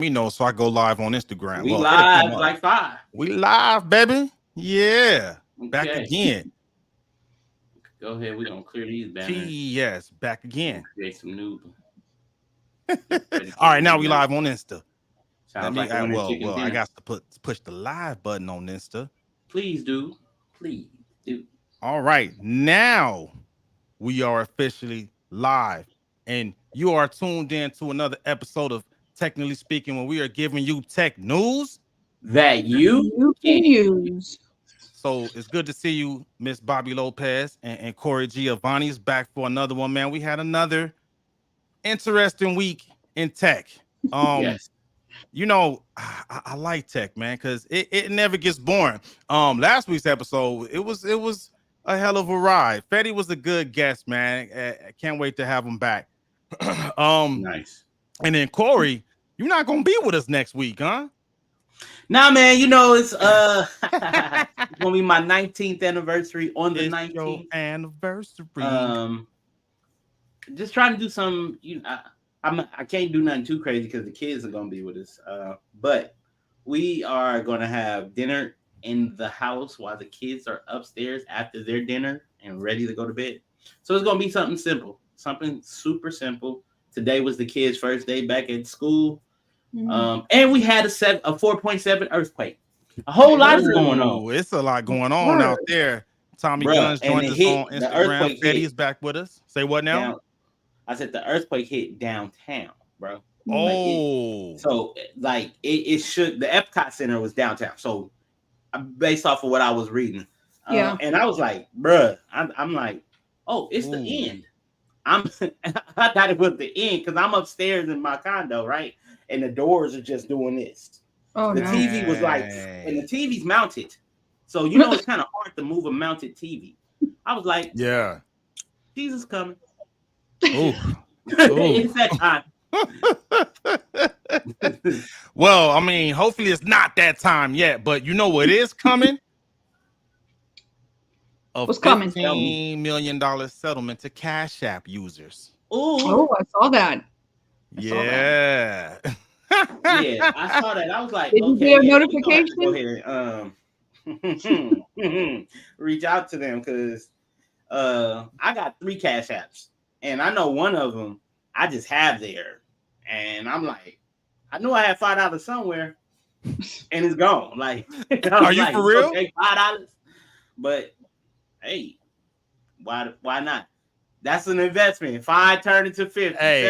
me know so I go live on Instagram. We Well, it'll come live up. like 5. We live, baby. Yeah. Back Okay. again. Go ahead. We're gonna clear these banners. Yes, back We're gonna again. create some new. Ready to All get right, now ready we now. live on Insta. Let Sounds me like a winter chicken well, I dinner. got to push the live button on Insta. Please do. Please do. All right. Now we are officially live. And you are tuned in to another episode of Technically Speaking, when we are giving you tech news. That you You can. can use. So it's good to see you, Miss Bobby Lopez and Corey Giovanni is back for another one, man. We had another interesting week in tech. Yes. I like tech, man, because it never gets boring. Last week's episode, it was a hell of a ride. Fetty was a good guest, man. I can't wait to have him back. Nice. And then Corey, you're not gonna be with us next week, huh? Nah, man, it's it's gonna be my 19th anniversary on the It's 19th. your anniversary. Just trying to do some. I can't do nothing too crazy because the kids are gonna be with us. But we are gonna have dinner in the house while the kids are upstairs after their dinner and ready to go to bed. So it's gonna be something simple, something super simple. Today was the kids' first day back at school. And we had a 4.7 earthquake. A whole lot is going on. It's a lot going on out there. Tommy Guns joined us on The Instagram. earthquake Fetty is back with us. Say what now? I said the earthquake hit downtown, bro. Oh, It should. The Epcot Center was downtown. So based off of what I was reading, and I was like, bruh, I'm like, oh, it's the end. I thought it was the end because I'm upstairs in my condo, right? And the doors are just doing this. Oh, the no. TV was like, and the TV's mounted. So, it's kind of hard to move a mounted TV. I was like, yeah. Jesus coming. Ooh. It's that time. Well, I mean, hopefully it's not that time yet, but you know what is coming? What's coming? $15 million settlement to Cash App users. Oh, I saw that. Yeah. Yeah, I saw that. I was like, did you get a notification? Go ahead. Reach out to them because I got 3 Cash Apps, and I know one of them I just have there, and I'm like, I know I had $5 somewhere, and it's gone. Like, are you for real? Okay, $5, but hey, why not? That's an investment. 5 turned into 50. Hey,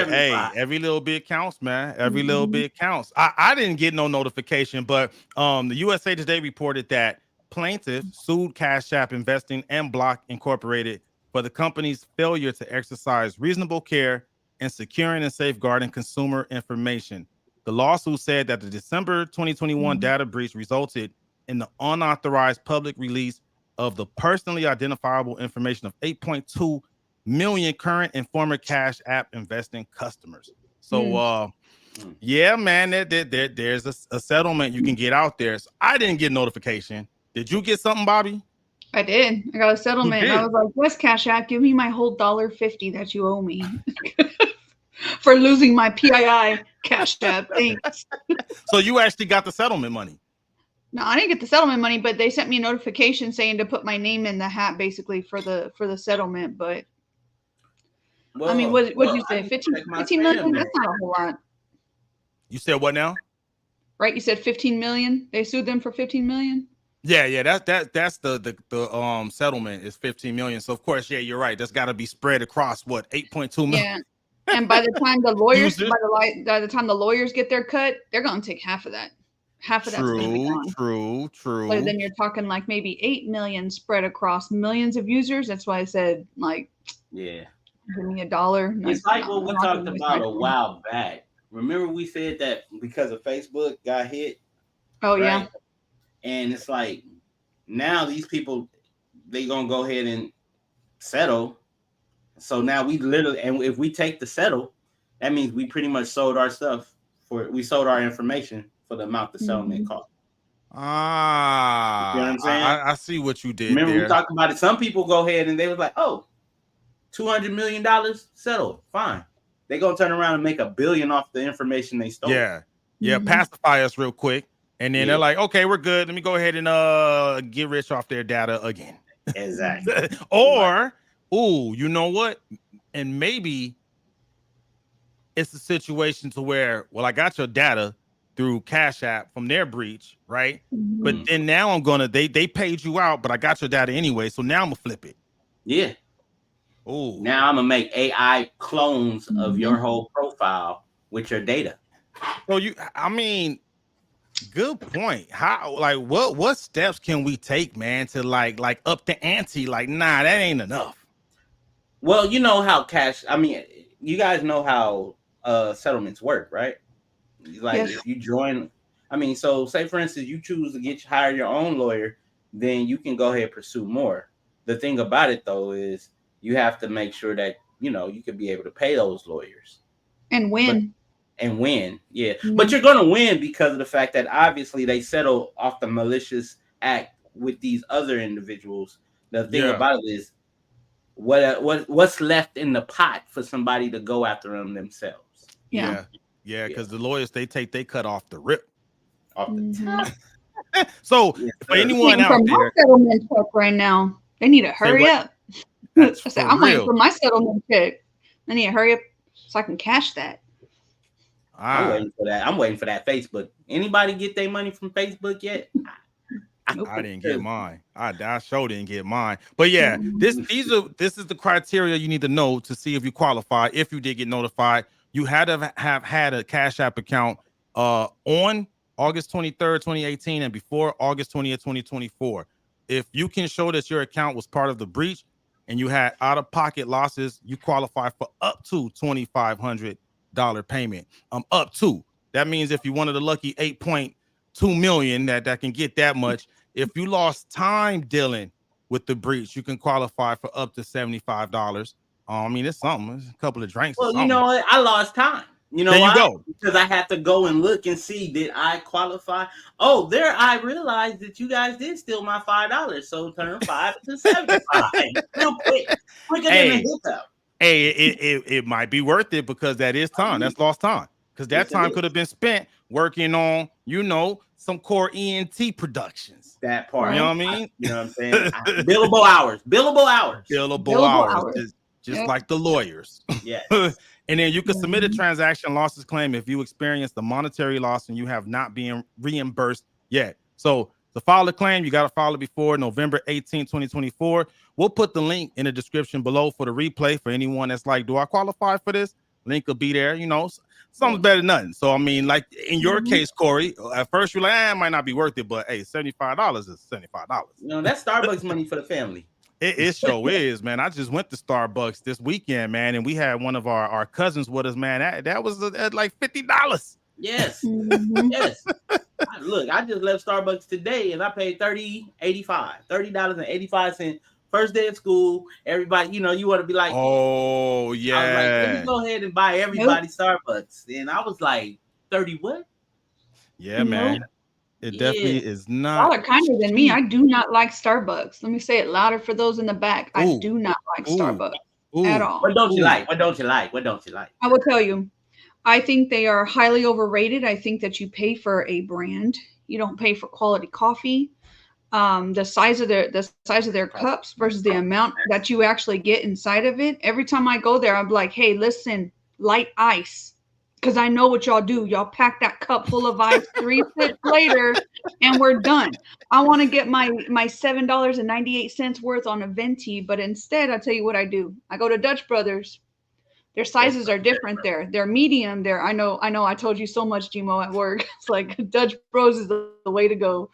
every little bit counts, man. Every little bit counts. I didn't get no notification, but the USA Today reported that plaintiff sued Cash App Investing and Block Incorporated for the company's failure to exercise reasonable care in securing and safeguarding consumer information. The lawsuit said that the December 2021 data breach resulted in the unauthorized public release of the personally identifiable information of 8.2 million current and former Cash App investing customers. So yeah, man, there's a settlement you can get out there. So I didn't get notification. Did you get something, Bobby? I did. I got a settlement. I was like, "What's Cash App? Give me my whole $1.50 that you owe me for losing my PII Cash App." Thanks. So you actually got the settlement money? No, I didn't get the settlement money, but they sent me a notification saying to put my name in the hat, basically for the settlement. But I mean, what did you say? 15 million? That's not a whole lot. You said what now? Right, you said 15 million. They sued them for 15 million. Yeah. That's the settlement is 15 million. So of course, yeah, you're right. That's got to be spread across what 8.2 million. Yeah, and by the time the lawyers, by the time the lawyers get their cut, they're gonna take half of that. Half of that's gonna be gone. True. So then you're talking like maybe 8 million spread across millions of users. That's why I said like, yeah, give me $1. It's like what we talked about a while back. Remember we said that because of Facebook got hit? Oh, right? Yeah. And it's like now these people, they gonna go ahead and settle. So now we literally, and if we take the settle, that means we pretty much sold our stuff we sold our information for the amount the settlement cost. You know what I'm saying? I see what you did. Remember we talked about it. Some people go ahead and they was like, oh, $200 million settled. Fine. They're gonna turn around and make $1 billion off the information they stole. Yeah. pacify us real quick. And then they're like, okay, we're good. Let me go ahead and get rich off their data again. Exactly. Or, you know what? And maybe it's a situation to where, well, I got your data through Cash App from their breach, right? But then now they paid you out, but I got your data anyway. So now I'm gonna flip it. Yeah. Oh. Now I'm gonna make AI clones of your whole profile with your data. So good point. How, like, what steps can we take, man, to like up the ante? Like, nah, that ain't enough. Well, you know how you guys know how settlements work, right? Like, if you join, so say for instance, you choose to hire your own lawyer, then you can go ahead and pursue more. The thing about it though is you have to make sure that you can be able to pay those lawyers and win. Yeah. But you're gonna win because of the fact that obviously they settle off the malicious act with these other individuals. The thing about it is what's left in the pot for somebody to go after them themselves. Yeah, because the lawyers they cut off the rip. Off the top. So for anyone out there, my settlement check right now, they need to hurry up. I'm waiting for my settlement check. I need to hurry up so I can cash that. I'm waiting for that. I'm waiting for that Facebook. Anybody get their money from Facebook yet? I didn't get mine. I sure didn't get mine. But yeah, this is the criteria you need to know to see if you qualify. If you did get notified, you had to have had a Cash App account on August 23rd, 2018, and before August 20th, 2024. If you can show that your account was part of the breach and you had out-of-pocket losses, you qualify for up to $2,500 payment. Up to. That means if you one of the lucky 8.2 million that can get that much, if you lost time dealing with the breach, you can qualify for up to $75. It's something. It's a couple of drinks. Well, you know what? I lost time. You know why? Because I had to go and look and see, did I qualify? Oh, there I realized that you guys did steal my $5. So turn 5 to 75. Real quick. Quicker than a hiccup. Hey, it might be worth it because that is time. That's lost time. Because that time could have been spent working on, some core ENT productions. That part. You know what I mean? You know what I'm saying? Billable hours. Billable hours. Just like the lawyers. Yeah. And then you can submit a transaction losses claim if you experience the monetary loss and you have not been reimbursed yet. So to file a claim, you got to file it before November 18, 2024. We'll put the link in the description below for the replay for anyone that's like, do I qualify for this? Link will be there. Something's better than nothing. So, like in your case, Corey, at first you're like, it might not be worth it, but hey, $75 is $75. That's Starbucks money for the family. It sure is, man. I just went to Starbucks this weekend, man, and we had one of our cousins with us, man. That was at like $50. Yes. Yes. Look, I just left Starbucks today and I paid $30.85. First day of school, everybody, you want to be like, oh yeah. I was like, let me go ahead and buy everybody Starbucks. And I was like, 30 what? Yeah, man. It definitely is not. Y'all are kinder than me. I do not like Starbucks. Let me say it louder for those in the back. I do not like Starbucks at all. What don't you like? What don't you like? I will tell you. I think they are highly overrated. I think that you pay for a brand. You don't pay for quality coffee. The size of their cups versus the amount that you actually get inside of it. Every time I go there, I'm like, hey, listen, light ice. Because I know what y'all do. Y'all pack that cup full of ice 3 sips later, and we're done. I want to get my $7.98 worth on a venti, but instead, I tell you what I do. I go to Dutch Brothers. Their sizes are different there. They're medium there. I know. I told you so much, Gmo, at work. It's like Dutch Bros is the way to go.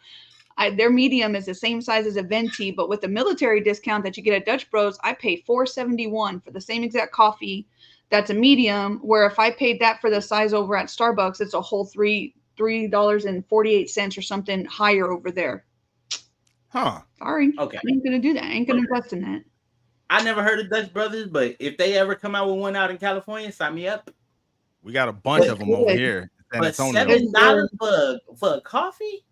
Their medium is the same size as a venti, but with the military discount that you get at Dutch Bros, I pay $4.71 for the same exact coffee. That's a medium, where if I paid that for the size over at Starbucks, it's a whole $3.48 or something higher over there. Huh. Sorry. Okay. I ain't going to do that. I ain't going to invest in that. I never heard of Dutch Brothers, but if they ever come out with one out in California, sign me up. We got a bunch of them over here. But $7 for a coffee?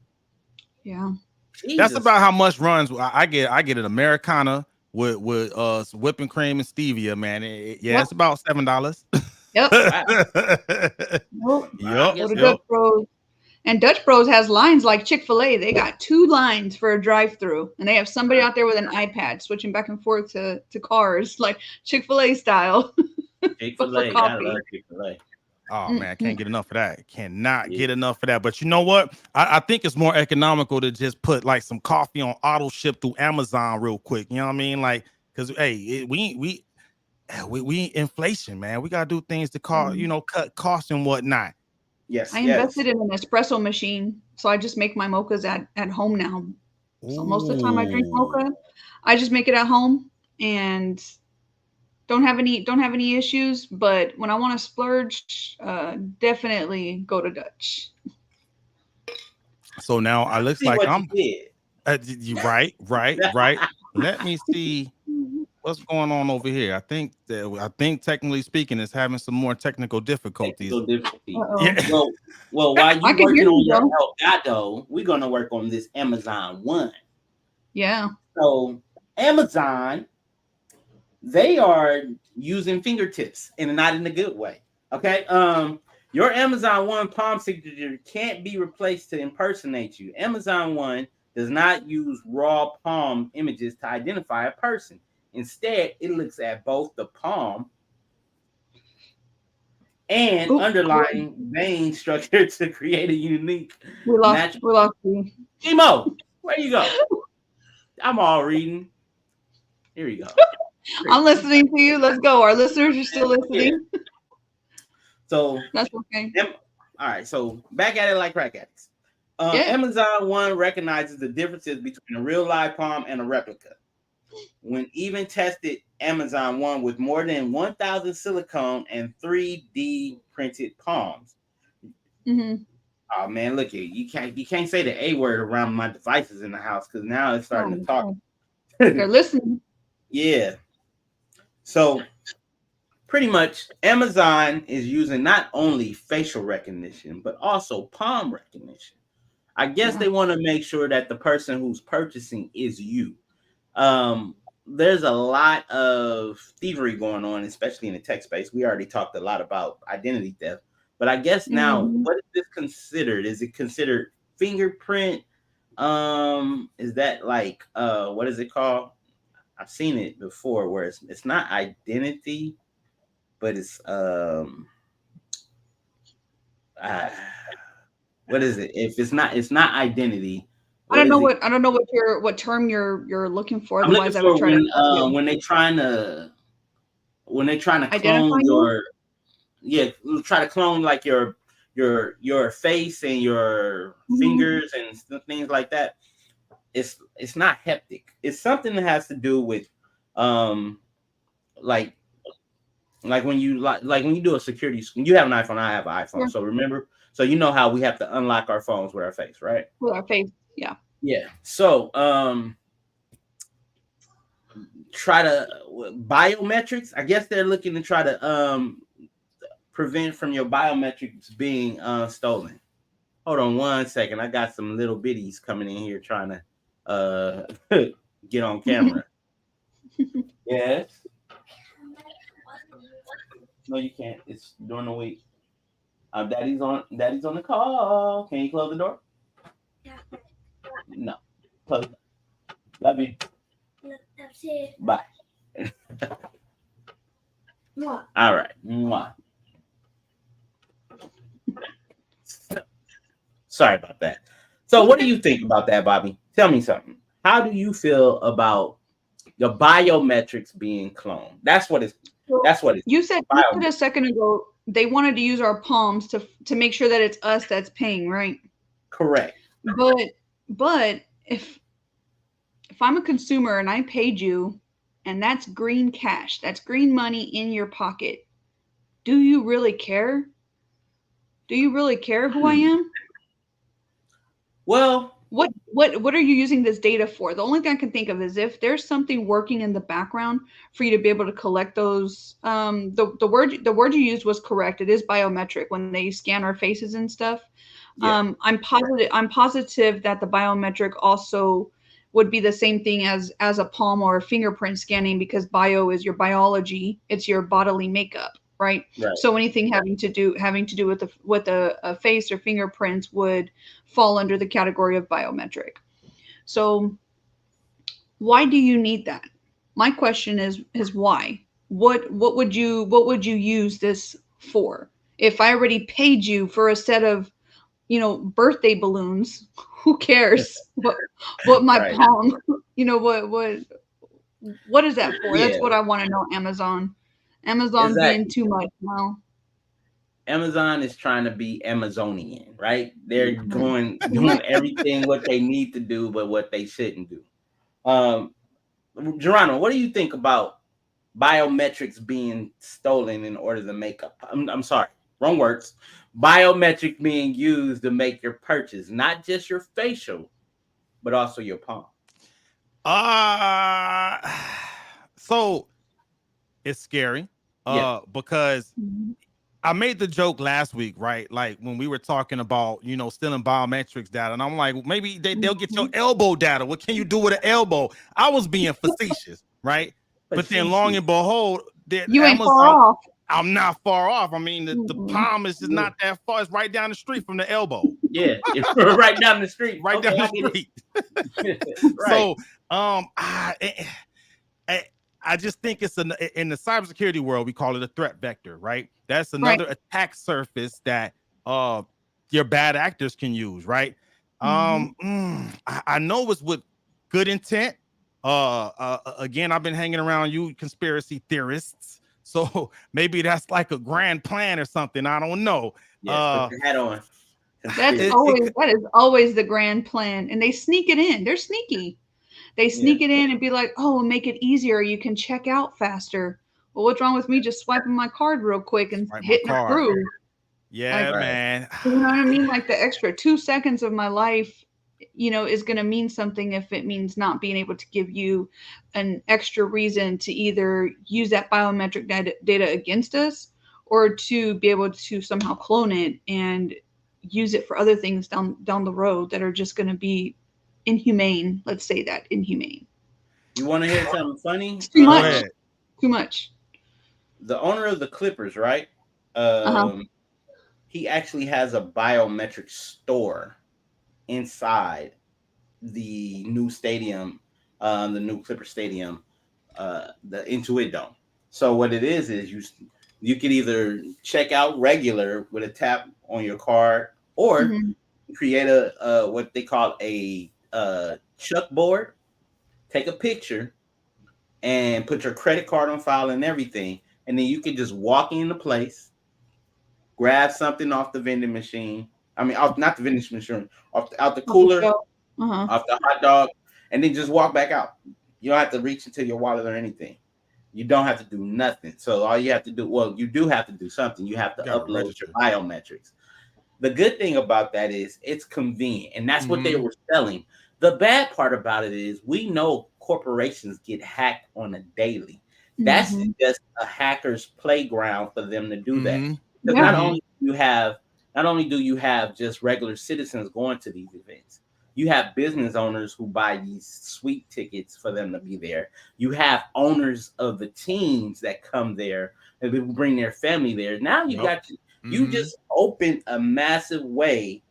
Yeah. Jesus. That's about how much runs I get. I get an Americana with whipping cream and stevia, man. It's about $7. Yep. Wow. Yep. Go to Dutch Bros. And Dutch Bros has lines like Chick-fil-A. They got 2 lines for a drive-through, and they have somebody out there with an iPad switching back and forth to cars, like Chick-fil-A style. Chick-fil-A, gotta love Chick-fil-A. Oh man, can't get enough of that. Cannot get enough of that. But you know what? I think it's more economical to just put like some coffee on auto ship through Amazon real quick. You know what I mean? Like, because we inflation, man. We gotta do things to cut costs and whatnot. Yes. I invested in an espresso machine, so I just make my mochas at home now. So most of the time I drink mocha, I just make it at home and don't have any issues. But when I want to splurge, definitely go to Dutch. So now I looks like I'm right. Let me see what's going on over here. I think technically speaking, it's having some more technical difficulties. Yeah. Well, while you're working on your Elgato, we're gonna work on this Amazon One. Yeah. So Amazon, they are using fingertips and not in a good way. Okay. Your Amazon One palm signature can't be replaced to impersonate you. Amazon One does not use raw palm images to identify a person. Instead, it looks at both the palm and underlying vein structure to create a unique. We lost you. Emo, where you go? I'm all reading. Here we go. I'm listening to you. Let's go. Our listeners are still listening. Yeah. So that's okay. All right. So back at it like crack addicts. Amazon One recognizes the differences between a real live palm and a replica. When even tested Amazon One with more than 1,000 silicone and 3D printed palms. Mm-hmm. Oh man, look here. You can't say the A word around my devices in the house because now it's starting to talk. They're listening. Yeah. So pretty much Amazon is using not only facial recognition, but also palm recognition. I guess they want to make sure that the person who's purchasing is you. There's a lot of thievery going on, especially in the tech space. We already talked a lot about identity theft, but I guess now, what is this considered? Is it considered fingerprint? Is that like what is it called? I've seen it before where it's not identity, but it's what is it? If it's not identity. I don't know what term you're looking for. Otherwise, I would try to when they're trying to clone try to clone like your face and your fingers and things like that. It's not haptic. It's something that has to do with like when you when you do a security screen. You have an iPhone, I have an iPhone. So remember, so you know how we have to unlock our phones with our face, right? With our face, yeah. Yeah. So try to biometrics. I guess they're looking to try to prevent from your biometrics being stolen. Hold on one second. I got some little bitties coming in here trying to get on camera. Yes. No, you can't. It's during the week. Daddy's on the call. Can you close the door? Yeah. No. Close. Love you. That's it. Bye. Mwah. All right. Mwah. Sorry about that. So what do you think about that, Bobby? Tell me something. How do you feel about the biometrics being cloned? That's what it's. You said a second ago they wanted to use our palms to make sure that it's us that's paying, right? Correct. But if I'm a consumer and I paid you and that's green cash, that's green money in your pocket, do you really care? Do you really care who I am? Well, what are you using this data for? The only thing I can think of is if there's something working in the background for you to be able to collect those. The word you used was correct. It is biometric when they scan our faces and stuff. Yeah. I'm positive that the biometric also would be the same thing as a palm or a fingerprint scanning, because bio is your biology. It's your bodily makeup. right? Right. So anything having to do with a face or fingerprints would fall under the category of biometric. So why do you need that? My question is why? What would you use this for? If I already paid you for a set of, birthday balloons, who cares what my Right. palm, what is that for? That's Yeah. what I want to know. Amazon being Exactly. too much now. Amazon is trying to be Amazonian, right? They're doing Mhm. everything what they need to do, but what they shouldn't do. Geronimo, what do you think about biometrics being stolen in order to make up? I'm sorry, wrong words. Biometric being used to make your purchase, not just your facial, but also your palm. So it's scary. Yeah. Because Mhm. I made the joke last week, right? Like when we were talking about, stealing biometrics data, and I'm like, maybe they'll get your elbow data. What can you do with an elbow? I was being facetious, right? But then, long and behold, You ain't far Amazon. off. I'm not far off. I mean, the Mm-mm. palm is just not that far. It's right down the street from the elbow. Yeah, right down the street. Right Okay, down I the get street. it. Right. So, I just think it's in the cybersecurity world, we call it a threat vector, right? That's another attack surface that your bad actors can use, right? I know it's with good intent. Again, I've been hanging around you conspiracy theorists, so maybe that's like a grand plan or something. I don't know. Yes, put your hat on. That is always the grand plan, and they sneak it in. They're sneaky. They sneak it in and be like, "Oh, we'll make it easier. You can check out faster." Well, what's wrong with me just swiping my card real quick and hitting approve? Yeah, Like, man. You know what I mean? Like the extra 2 seconds of my life, is going to mean something if it means not being able to give you an extra reason to either use that biometric data against us or to be able to somehow clone it and use it for other things down the road that are just going to be inhumane. Let's say that inhumane. You want to hear something funny? It's too much. Too much. The owner of the Clippers, right? He actually has a biometric store inside the new stadium, the new Clipper Stadium, the Intuit Dome. So what it is you could either check out regular with a tap on your card, or create a what they call a chuck board. Take a picture and put your credit card on file and everything, and then you can just walk into place, grab something off the vending machine. I mean, not the vending machine, out the cooler, off the hot dog, and then just walk back out. You don't have to reach into your wallet or anything. You don't have to do nothing. So all you have to do, well, you do have to do something. You have to upload your biometrics. The good thing about that is it's convenient, and that's what they were selling. The bad part about it is we know corporations get hacked on a daily. That's just a hacker's playground for them to do that. Because not only do you have just regular citizens going to these events, you have business owners who buy these sweet tickets for them to be there. You have owners of the teams that come there and people bring their family there. Now you got you just opened a massive way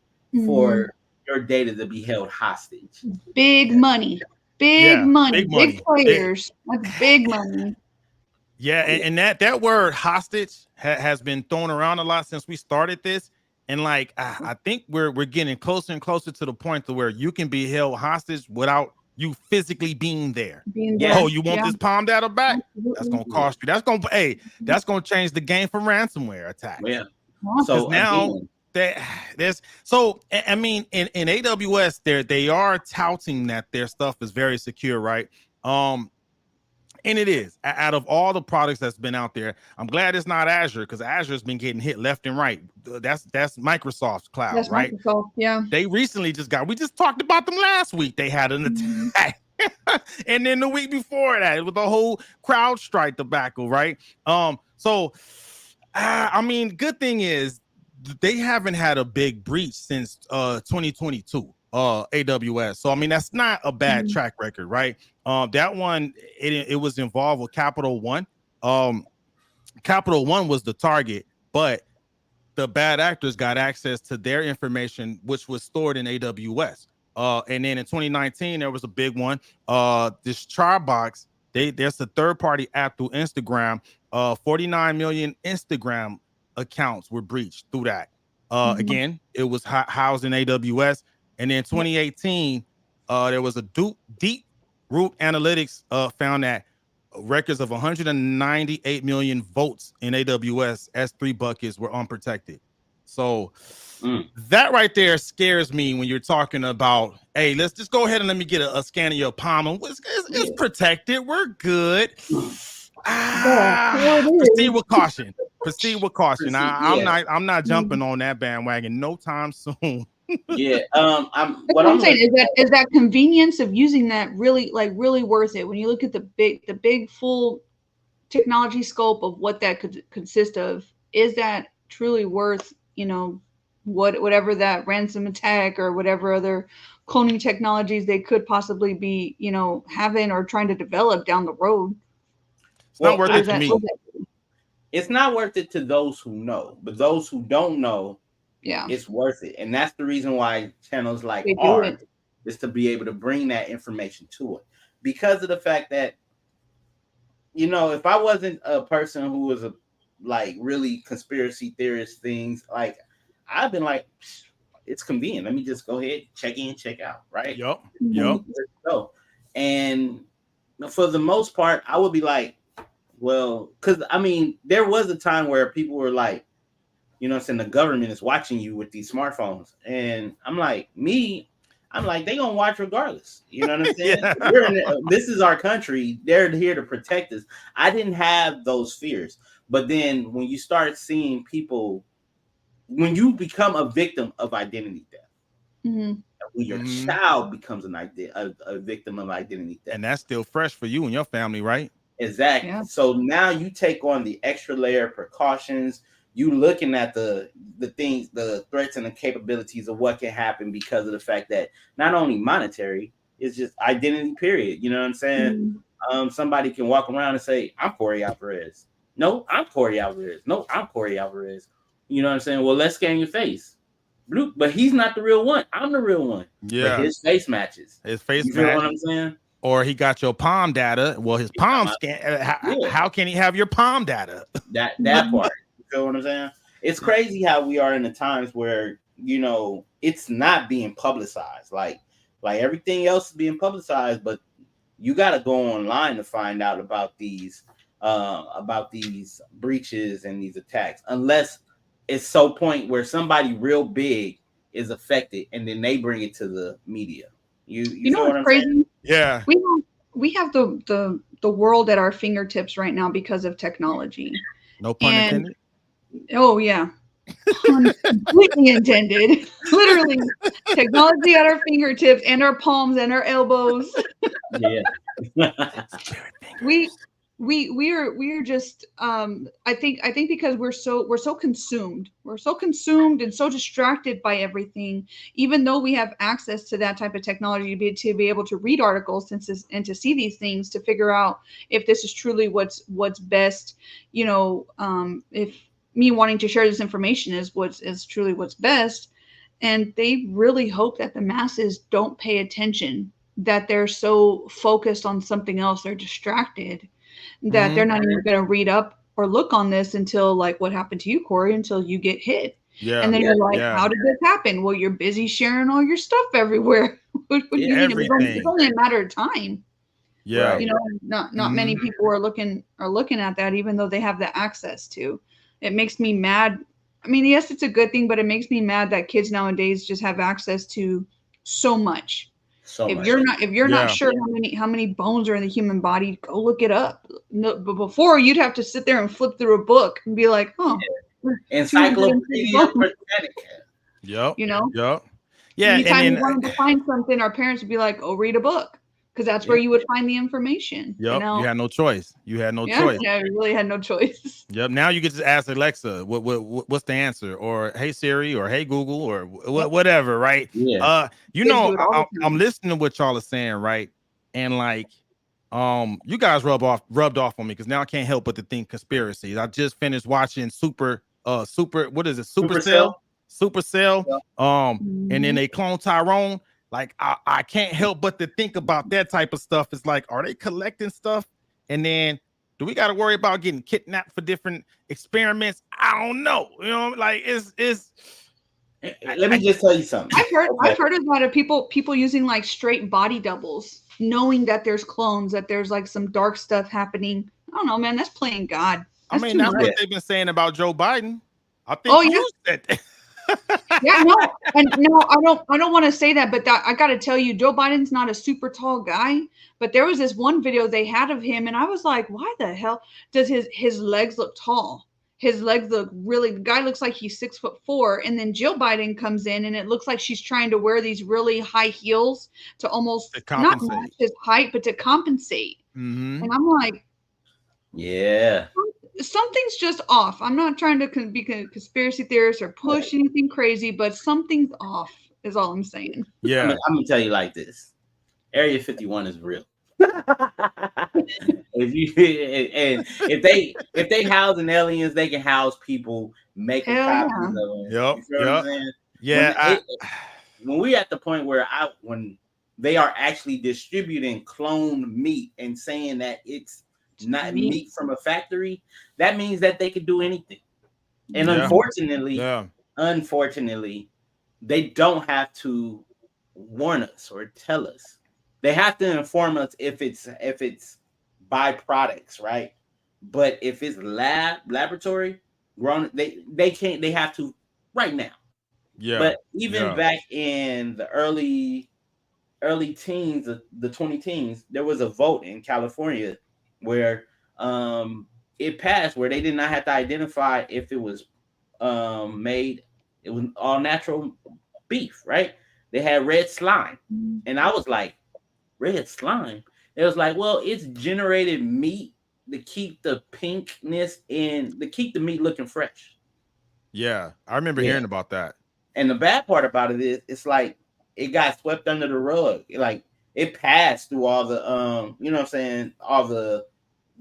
for your data to be held hostage. Big money. Big money. Big players. That's big money. Yeah, and that word hostage has been thrown around a lot since we started this. And like I think we're getting closer and closer to the point to where you can be held hostage without you physically being there. Oh, you want this palm data back? That's gonna cost you. That's gonna change the game for ransomware attacks. Yeah. So now there's I mean in AWS they are touting that their stuff is very secure, right? And it is. Out of all the products that's been out there, I'm glad it's not Azure, because Azure's been getting hit left and right. That's Microsoft's cloud, that's right? Microsoft, yeah. They recently we just talked about them last week. They had an attack. And then the week before that, with the whole Crowdstrike debacle, right? So I mean, good thing is they haven't had a big breach since 2022. AWS. So I mean, that's not a bad track record, right? That one it was involved with Capital One. Capital One was the target, but the bad actors got access to their information, which was stored in AWS. And then in 2019, there was a big one. This Charbox, there's a third-party app through Instagram. 49 million Instagram accounts were breached through that. Again, it was housed in AWS. And then 2018, there was a deep root analytics found that records of 198 million votes in AWS S3 buckets were unprotected. So that right there scares me when you're talking about, hey, let's just go ahead and let me get a scan of your palm. It's protected. We're good. Proceed with caution. Proceed with caution. I'm not jumping on that bandwagon no time soon. I'm saying is that convenience of using that really worth it when you look at the big full technology scope of what that could consist of? Is that truly worth, whatever that ransom attack or whatever other cloning technologies they could possibly be, having or trying to develop down the road? It's not worth it to me. It's not worth it to those who know, but those who don't know, it's worth it. And that's the reason why channels like ours is to be able to bring that information to it. Because of the fact that, if I wasn't a person who was really conspiracy theorist things, like I've been like, it's convenient. Let me just go ahead, check in, check out, right? Yep. So, and for the most part, I would be like, well, because there was a time where people were like, the government is watching you with these smartphones. And I'm like, they gonna watch regardless. You know what I'm saying? This is our country. They're here to protect us. I didn't have those fears. But then when you start seeing people, when you become a victim of identity theft, when your child becomes a victim of identity theft. And that's still fresh for you and your family, right? Exactly. Yeah. So now you take on the extra layer of precautions. You looking at the things, the threats and the capabilities of what can happen because of the fact that not only monetary, it's just identity, period. You know what I'm saying? Somebody can walk around and say, I'm Corey Alvarez. No, I'm Corey Alvarez. No, I'm Corey Alvarez. You know what I'm saying? Well, let's scan your face. But he's not the real one. I'm the real one. Yeah. But his face matches. His face matches. You know what I'm saying? Or he got your palm data. Well, his palm scan. How can he have your palm data? That part. You feel what I'm saying? It's crazy how we are in the times where, it's not being publicized. Like everything else is being publicized, but you got to go online to find out about these breaches and these attacks, unless it's so point where somebody real big is affected and then they bring it to the media. You know what's crazy? Saying? Yeah. We have the world at our fingertips right now because of technology. No pun intended. Oh yeah. Completely intended. Literally, technology at our fingertips and our palms and our elbows. Yeah. We are just I think because we're so consumed and so distracted by everything, even though we have access to that type of technology to be able to read articles and to see these things, to figure out if this is truly what's best, if me wanting to share this information is truly what's best. And they really hope that the masses don't pay attention, that they're so focused on something else, they're distracted, that they're not even going to read up or look on this until, like what happened to you, Corey, until you get hit. Yeah. And then you're like, how did this happen? Well, you're busy sharing all your stuff everywhere. It's only a matter of time. Yeah. Not many people are looking at that, even though they have the access to. It makes me mad. I mean, yes, it's a good thing, but it makes me mad that kids nowadays just have access to so much. If you're not sure how many bones are in the human body, go look it up. No, but before, you'd have to sit there and flip through a book and be like, Encyclopedia Britannica. Yep. Yep. Yeah. Anytime you wanted to find something, our parents would be like, "Oh, read a book," because that's where you would find the information. Yep. You had no choice. choice. Yeah, you really had no choice. Yep. Now you get to ask Alexa, what's the answer, or hey Siri, or hey Google, or whatever, right? Yeah. I'm listening to what y'all are saying, right? And like, You guys rubbed off on me because now I can't help but to think conspiracies. I just finished watching what is it? Supercell. And then they clone Tyrone. Like I can't help but to think about that type of stuff. It's like, are they collecting stuff? And then do we got to worry about getting kidnapped for different experiments? I don't know. You know, like it's. Let me just tell you something. I've heard a lot of people using like straight body doubles, knowing that there's clones, that there's like some dark stuff happening. I don't know, man. That's playing God. That's what they've been saying about Joe Biden. I think you said that. I don't want to say that, but I got to tell you, Joe Biden's not a super tall guy. But there was this one video they had of him, and I was like, why the hell does his legs look tall? His legs look the guy looks like he's 6'4", and then Jill Biden comes in, and it looks like she's trying to wear these really high heels to almost not match his height, but to compensate. Mm-hmm. And I'm like, yeah, something's just off. I'm not trying to be a conspiracy theorist or push anything crazy, but something's off is all I'm saying. Yeah, I'm gonna tell you like this: Area 51 is real. if they housing aliens, they can house people, make copies of them. Yep. When we're at the point where when they are actually distributing cloned meat and saying that it's not meat from a factory, that means that they could do anything. And unfortunately, they don't have to warn us or tell us. They have to inform us if it's byproducts, right? But if it's laboratory grown, they can't. They have to right now. Yeah. But even back in the early teens, the 20 teens, there was a vote in California where it passed, where they did not have to identify if it was made. It was all natural beef, right? They had red slime, and I was like, red slime. It was like, well, it's generated meat to keep the pinkness and to keep the meat looking fresh. Yeah, I remember hearing about that. And the bad part about it is, it's like it got swept under the rug. Like it passed through all the you know what I'm saying, all the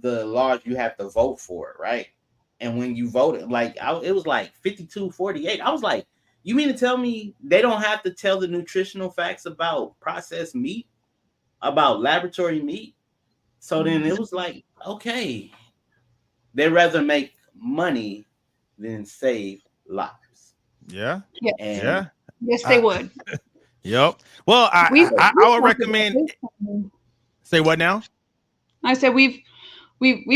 laws you have to vote for, right? And when you voted, like it was like 52-48. I was like, you mean to tell me they don't have to tell the nutritional facts about processed meat, about laboratory meat? So then it was like, okay, they'd rather make money than save lives. Yeah. Yes, they would. Yep. Well, I would recommend. Say what now? I said we've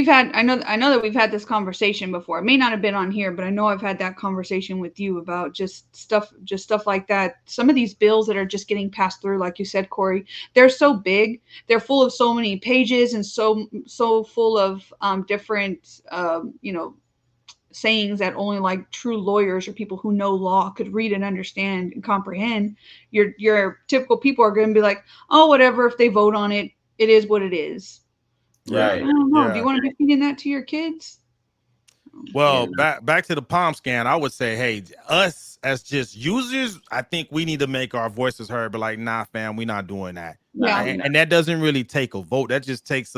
had. I know that we've had this conversation before. It may not have been on here, but I know I've had that conversation with you about just stuff like that. Some of these bills that are just getting passed through, like you said, Corey, they're so big. They're full of so many pages and so full of different sayings that only like true lawyers or people who know law could read and understand and comprehend. Your typical people are going to be like, oh, whatever. If they vote on it, it is what it is. Right. I don't know. Do you want to be feeding that to your kids? Well, back to the palm scan, I would say, hey, us as just users, I think we need to make our voices heard. But like, nah, fam, we're not doing that. Yeah. And that doesn't really take a vote. That just takes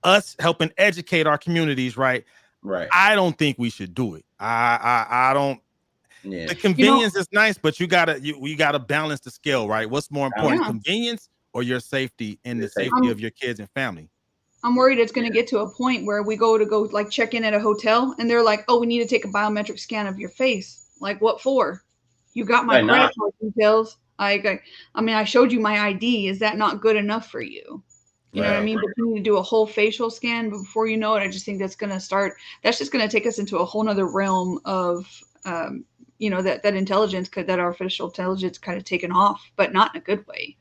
us helping educate our communities, right? Right. I don't think we should do it. I don't. Yeah. The convenience is nice, but you gotta balance the scale, right? What's more important, convenience or your safety and the safety of your kids and family? I'm worried it's going to get to a point where we go like check in at a hotel and they're like, oh, we need to take a biometric scan of your face. Like, what for? You got my credit card details. I mean, I showed you my ID. Is that not good enough for you? You know what I mean? But you need to do a whole facial scan before you know it. I just think that's just going to take us into a whole nother realm of, that intelligence, that artificial intelligence kind of taken off, but not in a good way.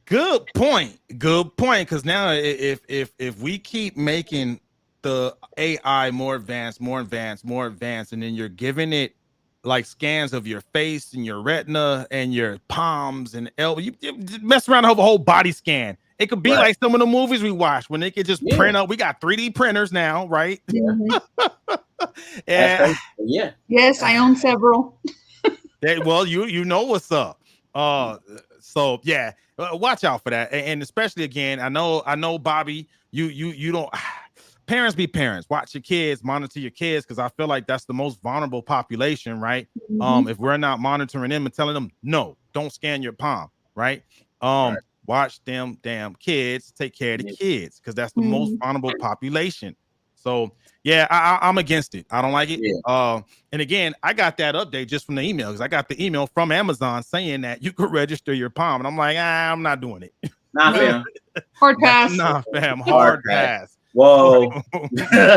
Good point. Because now if we keep making the AI more advanced, and then you're giving it like scans of your face and your retina and your palms and elbow, you mess around and have a whole body scan. It could be like some of the movies we watch when they could just print up. We got 3D printers now, right? Yeah. Yes, I own several. Well, you know what's up. So yeah, watch out for that, and especially again, I know, Bobby, you don't. Parents be parents. Watch your kids, monitor your kids, because I feel like that's the most vulnerable population, right? If we're not monitoring them and telling them, no, don't scan your palm, right? Watch them damn kids, take care of the kids, because that's the most vulnerable population. So yeah, I'm against it. I don't like it. And again, I got that update just from the email, because I got the email from Amazon saying that you could register your palm, and I'm like, I'm not doing it. Nah, fam. Hard pass. Nah, fam. Hard pass. Whoa.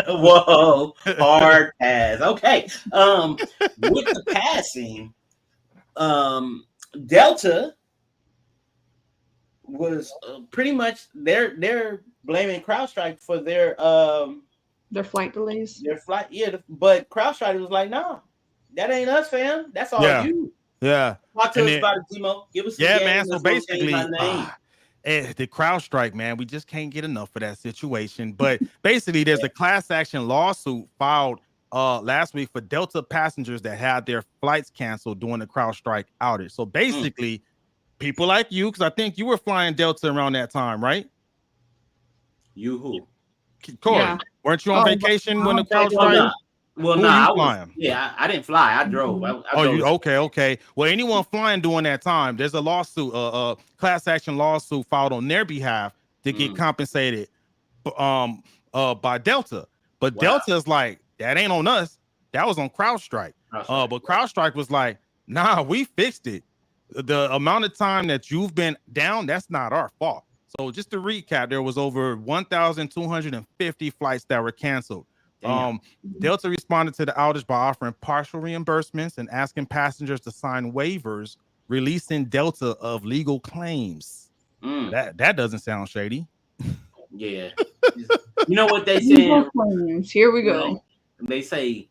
Whoa. Hard pass. Okay. With the passing, Delta was pretty much they're blaming Crowdstrike for their flight delays. Their flight, but Crowdstrike was like, no, that ain't us, fam. That's all you. Yeah. Talk to us about it, Timo. Give us man. So basically, the Crowdstrike, man, we just can't get enough of that situation. But basically, there's a class action lawsuit filed last week for Delta passengers that had their flights canceled during the Crowdstrike outage. So basically, people like you, because I think you were flying Delta around that time, right? You who? Corey, weren't you on vacation when the Crowdstrike? Well, no, I was. Yeah, I didn't fly. I drove. Okay. Well, anyone flying during that time, there's a lawsuit, class action lawsuit filed on their behalf to get compensated, by Delta. But Delta's like, that ain't on us. That was on Crowdstrike. But Crowdstrike was like, nah, we fixed it. The amount of time that you've been down, that's not our fault. So just to recap, there was over 1,250 flights that were canceled. Delta responded to the outage by offering partial reimbursements and asking passengers to sign waivers releasing Delta of legal claims. That doesn't sound shady. Yeah. You know what they say? Here we go. They say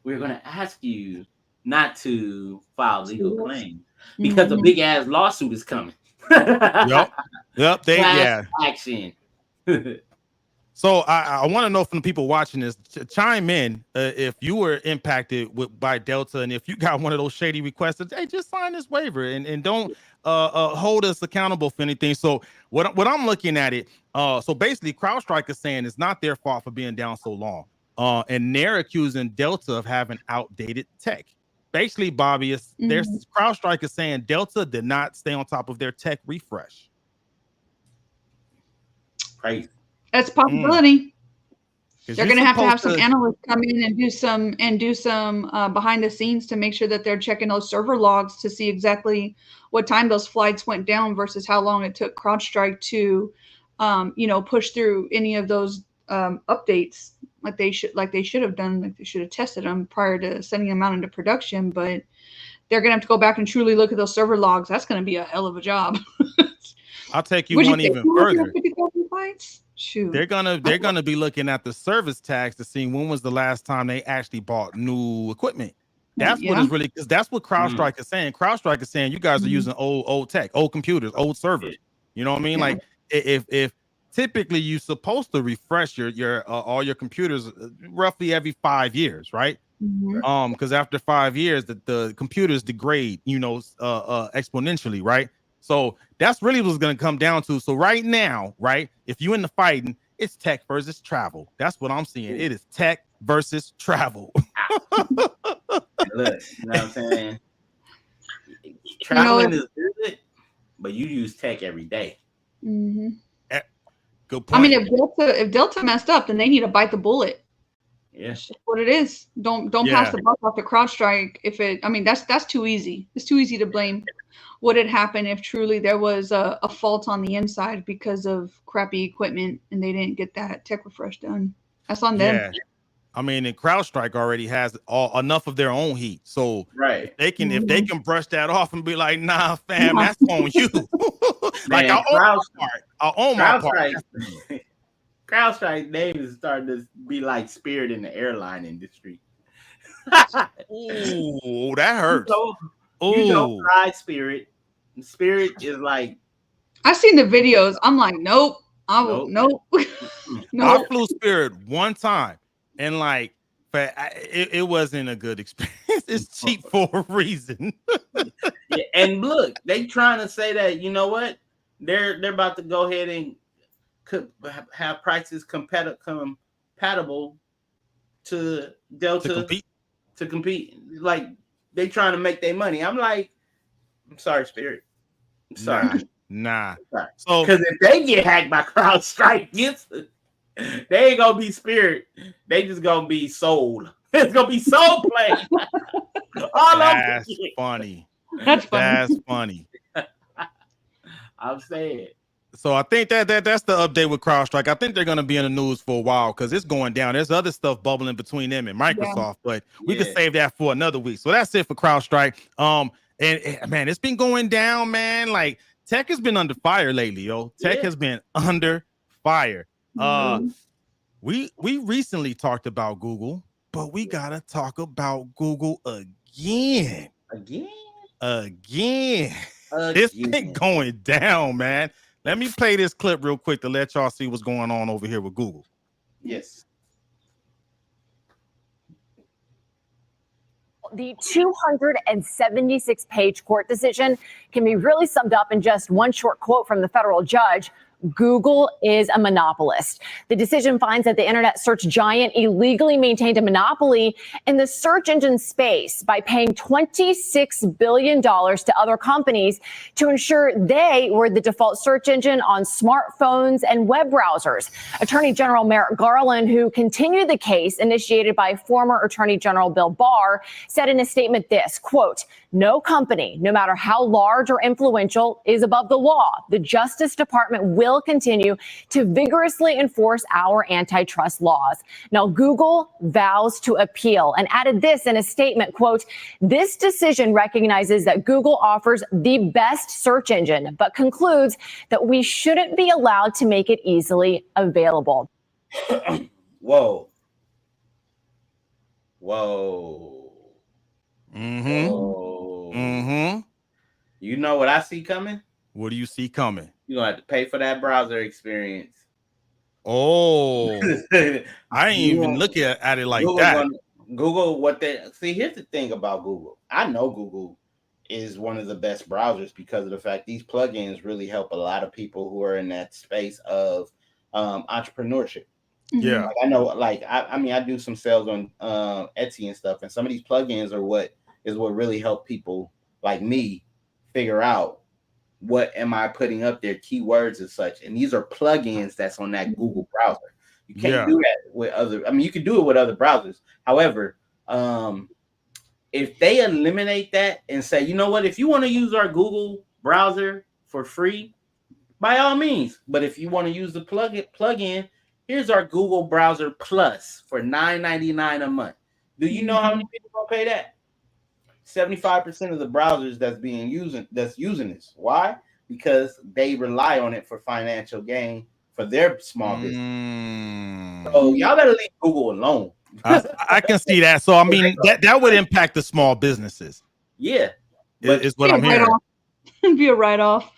we're going to ask you not to file legal claims because a big ass lawsuit is coming. Yep. Action. So I want to know from the people watching this, chime in if you were impacted by Delta, and if you got one of those shady requests, hey, just sign this waiver and don't hold us accountable for anything. So what I'm looking at it, so basically Crowdstrike is saying it's not their fault for being down so long, and they're accusing Delta of having outdated tech. Basically, Bobby, there's Crowdstrike is saying Delta did not stay on top of their tech refresh. Crazy. That's a possibility. They're going to have some analysts come in and do some behind the scenes to make sure that they're checking those server logs to see exactly what time those flights went down versus how long it took Crowdstrike to, push through any of those updates like they should have done. Like they should have tested them prior to sending them out into production. But they're going to have to go back and truly look at those server logs. That's going to be a hell of a job. I'll take you one even further. Shoot. They're gonna be looking at the service tags to see when was the last time they actually bought new equipment. That's what is really, because that's what Crowdstrike is saying. Crowdstrike is saying you guys are using old tech, old computers, old servers. You know what I mean? Like if typically you're supposed to refresh your all your computers roughly every 5 years, right? Because after 5 years the computers degrade, exponentially, right? So that's really what's going to come down to. So right now, right, if you in the fighting, it's tech versus travel. That's what I'm seeing. It is tech versus travel. Look, you know what I'm saying? Traveling is good, but you use tech every day. Good point. I mean, if Delta messed up, then they need to bite the bullet. Yeah, that's what it is. Don't pass the buck off to Crowdstrike. That's too easy. It's too easy to blame what had happened if truly there was a fault on the inside because of crappy equipment and they didn't get that tech refresh done. That's on them. Yeah. I mean, and CrowdStrike already has enough of their own heat. So if they can brush that off and be like, nah, fam, that's on you. Like I'll own my part. CrowdStrike name is starting to be like Spirit in the airline industry. Ooh, that hurts. You don't fly Spirit. Spirit is like, I've seen the videos. I'm like, nope. Nope. I flew Spirit one time, and like But it wasn't a good experience. It's cheap for a reason. Yeah, and look, they trying to say that, you know what? They're about to go ahead and have prices compatible to Delta to compete. Like they trying to make their money. I'm like, I'm sorry, Spirit. I'm sorry. Nah. So because if they get hacked by CrowdStrike, they ain't gonna be Spirit. They just gonna be Soul. It's gonna be Soul Play. That's funny. That's funny. That's funny. I'm saying. So I think that's the update with CrowdStrike. I think they're going to be in the news for a while because it's going down. There's other stuff bubbling between them and Microsoft, but we can save that for another week. So that's it for CrowdStrike. And man, it's been going down, man. Like tech has been under fire lately, yo. Tech has been under fire. We recently talked about Google, but we gotta talk about Google again. It's been going down, man. Let me play this clip real quick to let y'all see what's going on over here with Google. Yes. The 276-page court decision can be really summed up in just one short quote from the federal judge. Google is a monopolist. The decision finds that the internet search giant illegally maintained a monopoly in the search engine space by paying $26 billion to other companies to ensure they were the default search engine on smartphones and web browsers. Attorney General Merrick Garland, who continued the case initiated by former Attorney General Bill Barr, said in a statement this, quote, "No company, no matter how large or influential, is above the law. The Justice Department will continue to vigorously enforce our antitrust laws." Now, Google vows to appeal and added this in a statement, quote, "This decision recognizes that Google offers the best search engine, but concludes that we shouldn't be allowed to make it easily available." Whoa. Whoa. You know what I see coming? What do you see coming? You're gonna have to pay for that browser experience. Oh, I ain't even look at it like that. Google, here's the thing about Google. I know Google is one of the best browsers because of the fact these plugins really help a lot of people who are in that space of entrepreneurship. Yeah. Like I know, like I mean, I do some sales on Etsy and stuff, and some of these plugins are what really help people like me figure out what am I putting up there, keywords and such. And these are plugins that's on that Google browser. You can't do that with other. I mean, you can do it with other browsers. However, if they eliminate that and say, you know what, if you want to use our Google browser for free, by all means. But if you want to use the plugin, here's our Google Browser Plus for $9.99 a month. Do you know how many people gonna pay that? 75% of the browsers that's using this. Why? Because they rely on it for financial gain for their small business. So y'all better leave Google alone. I can see that. So I mean that would impact the small businesses. Yeah, but is what I'm hearing. It'd be a write-off.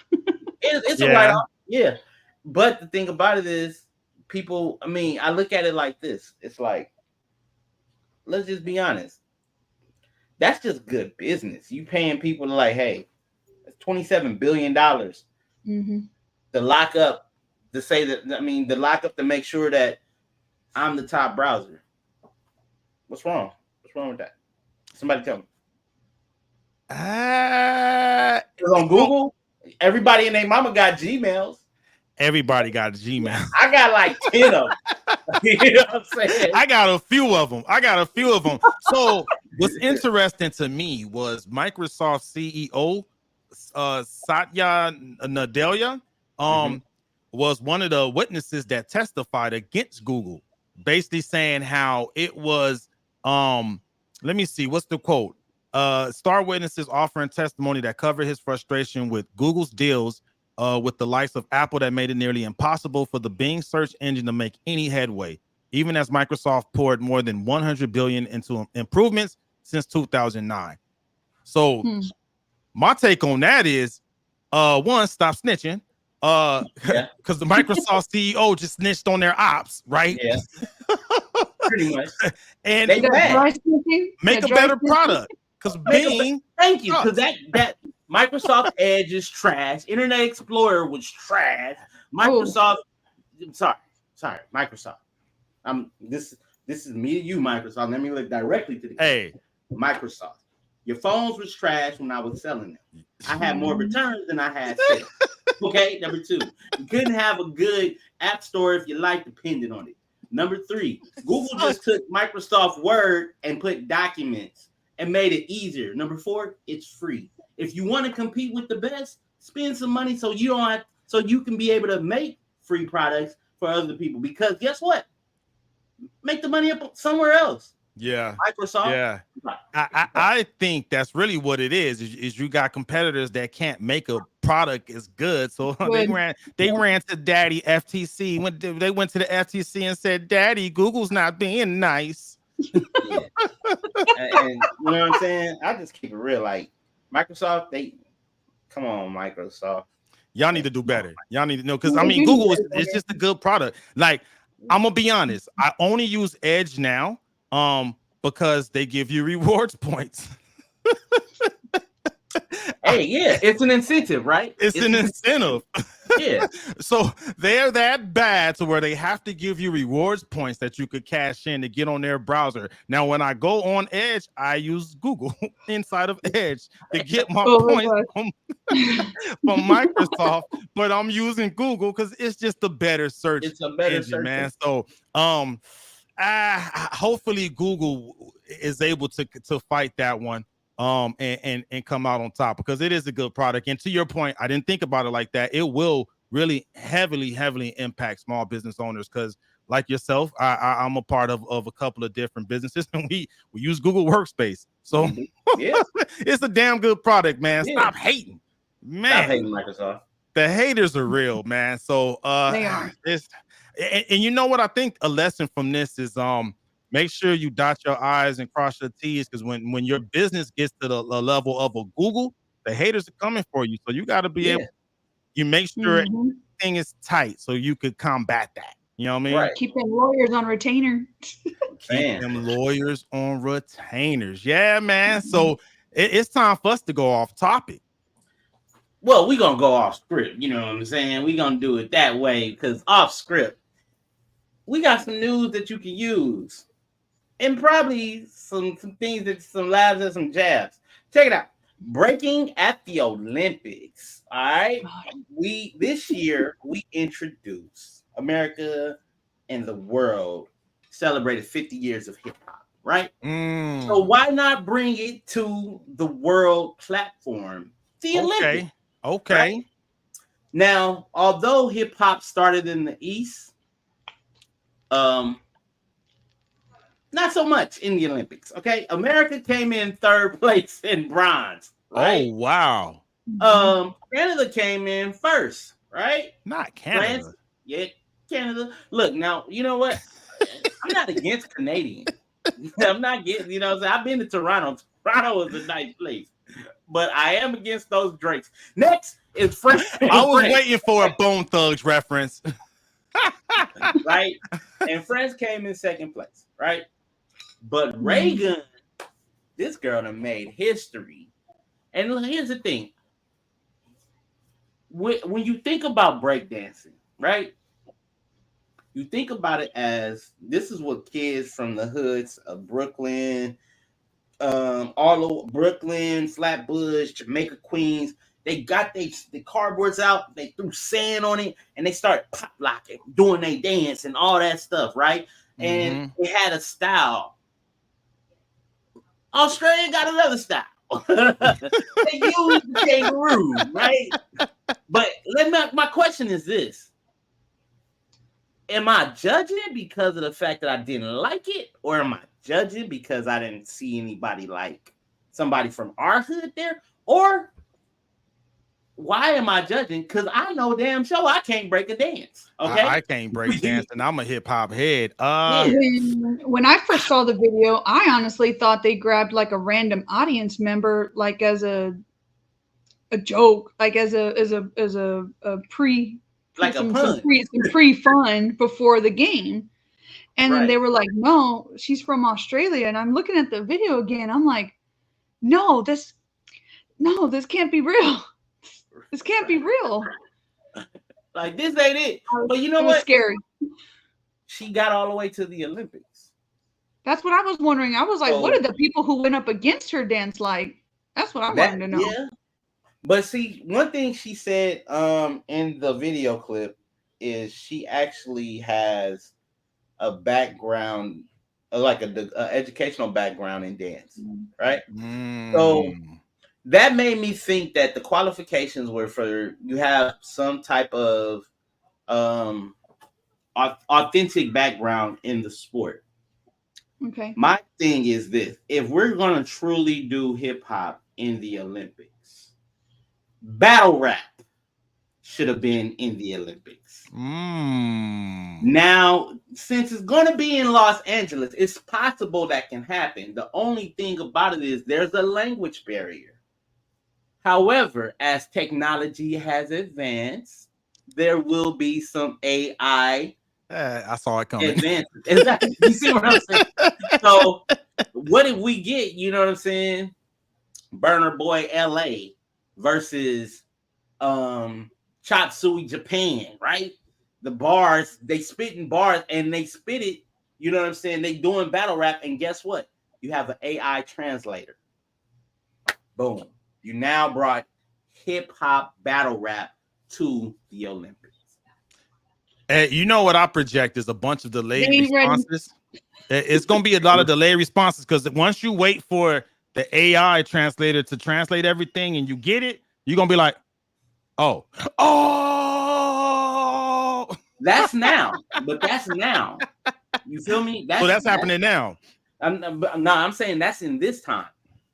It's a write-off. Yeah, but the thing about it is, people. I mean, I look at it like this. It's like, let's just be honest. That's just good business. You paying people to like, hey, it's $27 billion to lock up, to say that, I mean, to lock up to make sure that I'm the top browser. What's wrong? What's wrong with that? Somebody tell me. On Google, everybody and their mama got Gmails. Everybody got a Gmail. I got like 10 of them. You know what I'm saying? I got a few of them. So what's interesting to me was Microsoft CEO Satya Nadella was one of the witnesses that testified against Google, basically saying how it was let me see, what's the quote? Star witnesses offering testimony that covered his frustration with Google's deals with the likes of Apple that made it nearly impossible for the Bing search engine to make any headway, even as Microsoft poured more than $100 billion into improvements since 2009. So my take on that is, one, stop snitching. Because the Microsoft CEO just snitched on their ops, right? Yeah. Pretty much. And they make a better product. Because Bing. Thank you. Because that Microsoft Edge is trash. Internet Explorer was trash. Microsoft. Sorry, Microsoft. This is me and you, Microsoft. Let me look directly to the Microsoft. Your phones was trash when I was selling them. I had more returns than I had sales. Okay, number 2, you couldn't have a good app store if your life depended on it. Number 3, Google just took Microsoft Word and put documents and made it easier. Number 4, it's free. If you want to compete with the best, spend some money so you can be able to make free products for other people. Because guess what? Make the money up somewhere else. Yeah, Microsoft. Yeah, I think that's really what it is. Is you got competitors that can't make a product as good, so they ran to Daddy FTC. They went to the FTC and said, "Daddy, Google's not being nice." And you know what I'm saying? I just keep it real. Like Microsoft, come on, Microsoft. Y'all need to do better. Y'all need to know, because I mean, Google is just a good product. Like, I'm gonna be honest, I only use Edge now. Because they give you rewards points. Hey, yeah, it's an incentive, right? It's an incentive. Yeah. So they're that bad to where they have to give you rewards points that you could cash in to get on their browser. Now, when I go on Edge, I use Google inside of Edge to get my points from Microsoft, but I'm using Google because it's just a better search. It's a better engine, search, man. So, hopefully Google is able to fight that one and come out on top, because it is a good product. And to your point, I didn't think about it like that. It will really heavily impact small business owners, because like yourself, I'm a part of a couple of different businesses, and we use Google Workspace. So it's a damn good product, man. Stop hating, man. Stop hating Microsoft. The haters are real, man. So they are. And you know what? I think a lesson from this is make sure you dot your I's and cross your T's, because when your business gets to the level of a Google, the haters are coming for you. So you got to be able, you make sure everything is tight so you could combat that. You know what I mean? Right. Keep them lawyers on retainer. Keep them lawyers on retainers. Yeah, man. So it's time for us to go off topic. Well, we're going to go off script. You know what I'm saying? We're going to do it that way, because off script, we got some news that you can use, and probably some things that some labs and some jabs. Check it out. Breaking at the Olympics. All right. This year we introduced America and the world celebrated 50 years of hip hop. Right. So why not bring it to the world platform? The Olympics. Okay. Right? Now, although hip hop started in the East, not so much in the Olympics. Okay, America came in 3rd place in bronze. Right? Oh wow. Canada came in 1st. Right? Not Canada. France, Canada. Look, now you know what? I'm not against Canadians. I'm not getting. You know, I've been to Toronto. Toronto is a nice place, but I am against those drinks. Next is France. I was waiting for a Bone Thugs reference. Right, and France came in 2nd place, right? But Reagan, this girl done made history. And here's the thing: when you think about breakdancing, right? You think about it as this is what kids from the hoods of Brooklyn, all over Brooklyn, Flatbush, Jamaica, Queens. They got the cardboards out, they threw sand on it, and they started pop locking, doing their dance and all that stuff, right? And they had a style. Australia got another style. They used the kangaroo, right? But my question is this. Am I judging it because of the fact that I didn't like it? Or am I judging because I didn't see anybody like somebody from our hood there? Or why am I judging? Because I know damn sure I can't break a dance. Okay, I can't break dance, and I'm a hip hop head. When I first saw the video, I honestly thought they grabbed like a random audience member, like as a a joke, like as a pre like some, a pun. some pre fun before the game. And then they Right. were like, no, she's from Australia. And I'm looking at the video again. I'm like, no, this can't be real. This can't be real. Like, this ain't it. But you know It was what? scary. She got all the way to the Olympics. That's what I was wondering. I was like, what did the people who went up against her dance like? That's what I wanted to know. Yeah. But see, one thing she said in the video clip is she actually has a background, like a educational background in dance, right? So that made me think that the qualifications were for you have some type of authentic background in the sport. Okay. My thing is this: if we're gonna truly do hip hop in the Olympics, battle rap should have been in the Olympics. Now, since it's going to be in Los Angeles, it's possible that can happen. The only thing about it is there's a language barrier. However, as technology has advanced, there will be some AI. I saw it coming. Exactly. You see what I'm saying? So, what if we get, you know what I'm saying, Burner Boy LA versus Chop Suey Japan, right? The bars, they spitting bars and they spit it, you know what I'm saying? They doing battle rap, and guess what? You have an AI translator. Boom. You now brought hip-hop battle rap to the Olympics. You know what I project is a bunch of delayed responses. It's going to be a lot of delayed responses because once you wait for the AI translator to translate everything and you get it, you're going to be like, oh. That's now, but that's now. You feel me? That's happening now. I'm saying that's in this time.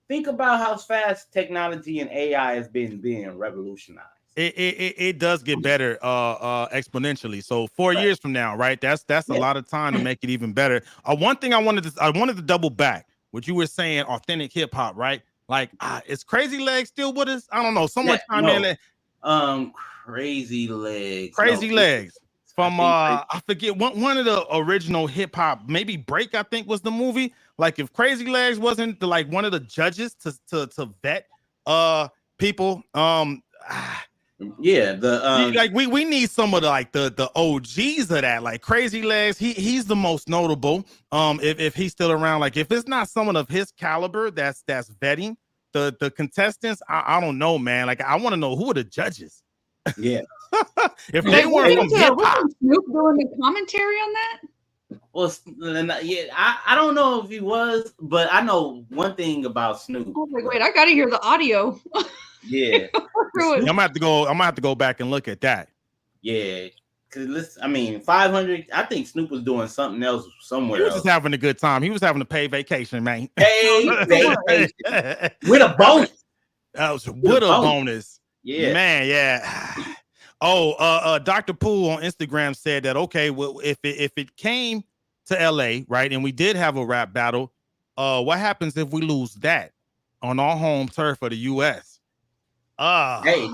Think about how fast technology and AI has been being revolutionized. It does get better exponentially. So 4 years from now, right? That's a lot of time to make it even better. One thing I wanted to double back what you were saying, authentic hip hop, right? Like, is Crazy Legs still with us? I don't know. Someone chime in. Crazy Legs. Crazy Legs. From I forget one of the original hip hop, maybe Break, I think was the movie. Like if Crazy Legs wasn't like one of the judges to vet people, like we need some of the OGs of that, like Crazy Legs. He's the most notable. If he's still around, like if it's not someone of his caliber that's vetting the contestants, I don't know, man. Like I want to know who are the judges. Yeah. If they weren't from hip hop, Snoop doing the commentary on that? Well, yeah, I don't know if he was, but I know one thing about Snoop. I was like, wait, I gotta hear the audio. Yeah. I'm gonna have to go back and look at that. Yeah. Cause I mean, 500. I think Snoop was doing something else somewhere. He was just having a good time. He was having a paid vacation, man. Paid vacation with a bonus. That was with a bonus. Yeah, man. Yeah. Dr. Poole on Instagram said that okay, well, if it came to LA, right, and we did have a rap battle, what happens if we lose that on our home turf of the U.S.? Hey,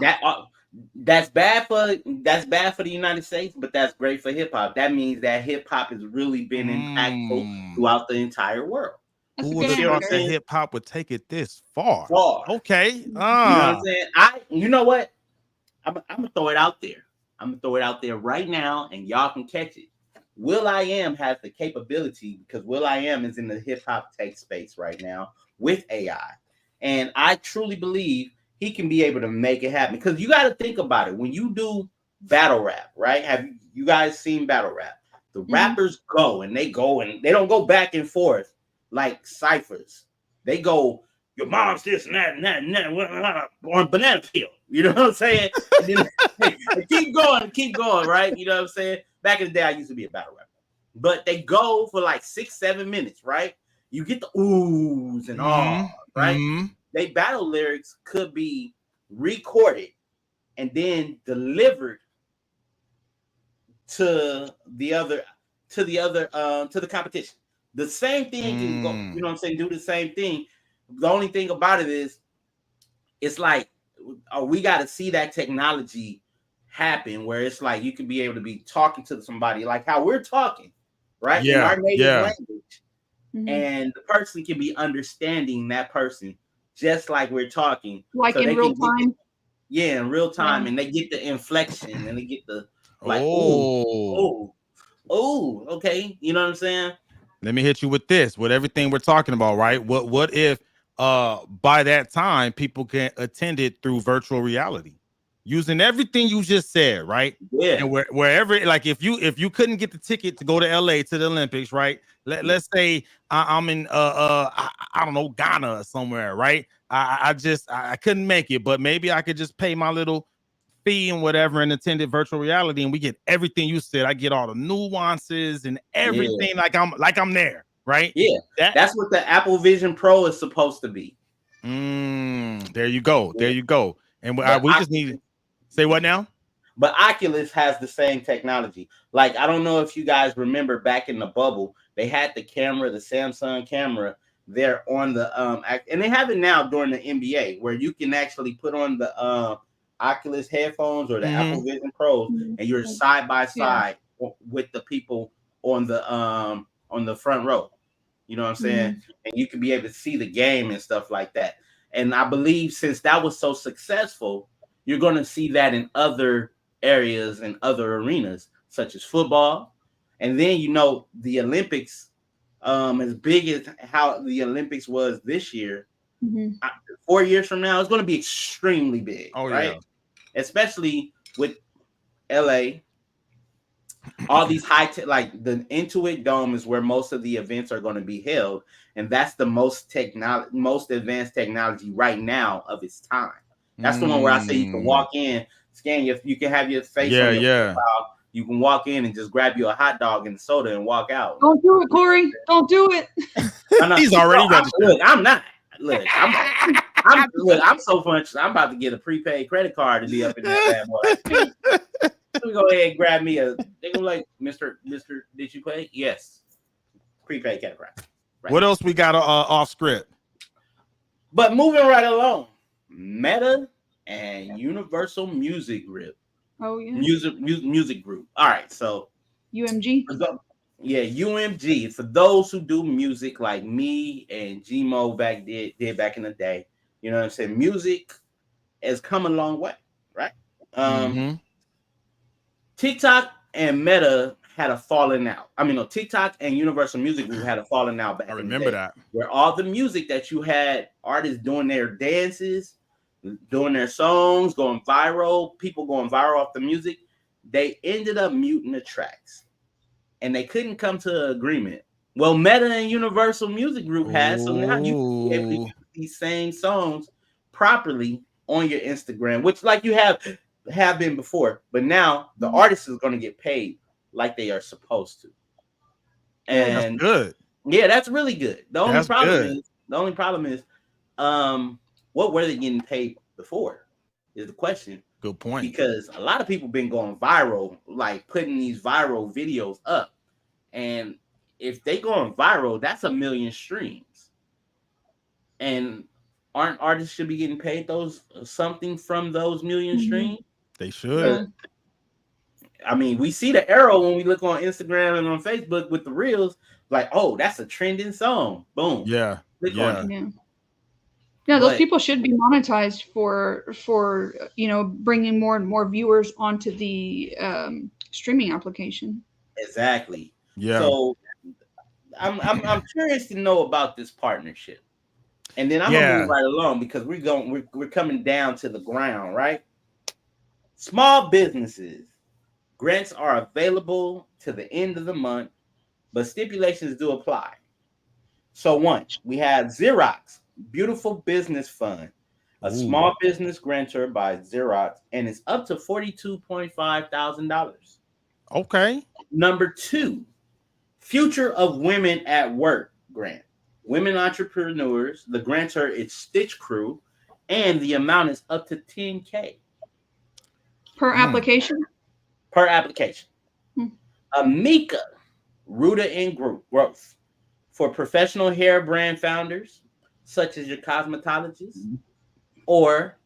that's bad for the United States, but that's great for hip hop. That means that hip hop has really been impactful throughout the entire world. Who would have thought that hip hop would take it this far? Okay, you know what I'm saying? You know what? I'm gonna throw it out there. I'm gonna throw it out there right now, and y'all can catch it. will.i.am has the capability because will.i.am is in the hip hop tech space right now with AI, and I truly believe he can be able to make it happen. Because you got to think about it when you do battle rap, right? Have you guys seen battle rap? The rappers go and they don't go back and forth like ciphers. They go, your mom's this and that and that and that on banana peel. You know what I'm saying? And then they keep going, right? You know what I'm saying? Back in the day, I used to be a battle rapper. But they go for like 6-7 minutes, right? You get the oohs and ahs, right? They battle lyrics could be recorded and then delivered to the competition. The same thing can go, you know what I'm saying? Do the same thing. The only thing about it is, it's like we got to see that technology happen where it's like you can be able to be talking to somebody like how we're talking, right? In our native language. And the person can be understanding that person just like we're talking. Like in real time. In real time. And they get the inflection and they get the like, oh, okay. You know what I'm saying? Let me hit you with this, with everything we're talking about, right? What if by that time people can attend it through virtual reality? Using everything you just said, right? Yeah. And wherever, like if you couldn't get the ticket to go to LA to the Olympics, right? Let's say I'm in I don't know, Ghana or somewhere, right? I couldn't make it, but maybe I could just pay my little fee and whatever and attend it virtual reality, and we get everything you said. I get all the nuances and everything like I'm there, right? Yeah. That's what the Apple Vision Pro is supposed to be. There you go. There you go. And we just need to say what now? But Oculus has the same technology. Like, I don't know if you guys remember back in the bubble, they had the camera, the Samsung camera there on the and they have it now during the NBA where you can actually put on the Oculus headphones or the Apple Vision Pros and you're side by side with the people on the front row. You know what I'm saying? And you can be able to see the game and stuff like that. And I believe since that was so successful, you're going to see that in other areas and other arenas, such as football. And then, you know, the Olympics, as big as how the Olympics was this year, 4 years from now, it's going to be extremely big. Right? Yeah. Especially with LA. All these like the Intuit Dome is where most of the events are going to be held. And that's the most advanced technology right now of its time. That's the one where I say you can walk in, scan you can have your face on your profile. You can walk in and just grab you a hot dog and soda and walk out. Don't do it, Corey. Don't do it. He's already registered. I'm not. I'm so punched. I'm about to get a prepaid credit card to be up in that bad boy. Let me go ahead and grab me a. They go like, Mr. Did you pay? Yes. Prepaid credit card. Right. What else we got off script? But moving right along, Meta and Universal Music Group. Oh yeah. Music Group. All right, so UMG. UMG. For those who do music like me and Gmo did back in the day, you know what I'm saying? Music has come a long way, right? TikTok and Meta had a falling out. I mean, no, TikTok and Universal Music Group had a falling out back. I remember that. Where all the music that you had artists doing their dances, doing their songs, going viral, people going viral off the music, they ended up muting the tracks. And they couldn't come to an agreement. Well, Meta and Universal Music Group has, so now you can be able to use these same songs properly on your Instagram, which like you have been before, but now the artist is going to get paid like they are supposed to. And that's good. Yeah, that's really good. The only problem is what were they getting paid before is the question. Good point. Because a lot of people been going viral, like putting these viral videos up. And if they going viral, that's 1 million streams. And aren't artists should be getting paid something from those million streams? They should. I mean, we see the arrow when we look on Instagram and on Facebook with the reels, like, oh, that's a trending song. Boom. Yeah. Yeah, those people should be monetized for bringing more and more viewers onto the streaming application. Exactly. Yeah. So I'm curious to know about this partnership, and then I'm gonna move right along because we're coming down to the ground, right? Small businesses grants are available to the end of the month, but stipulations do apply. So we have Xerox. Beautiful Business Fund, a small business grantor by Xerox, and it's up to $42,500. Okay. Number 2, Future of Women at Work grant. Women entrepreneurs, the grantor is Stitch Crew, and the amount is up to $10,000 per application. Per application. Amika, Rooted in Growth, for professional hair brand founders, such as your cosmetologist, or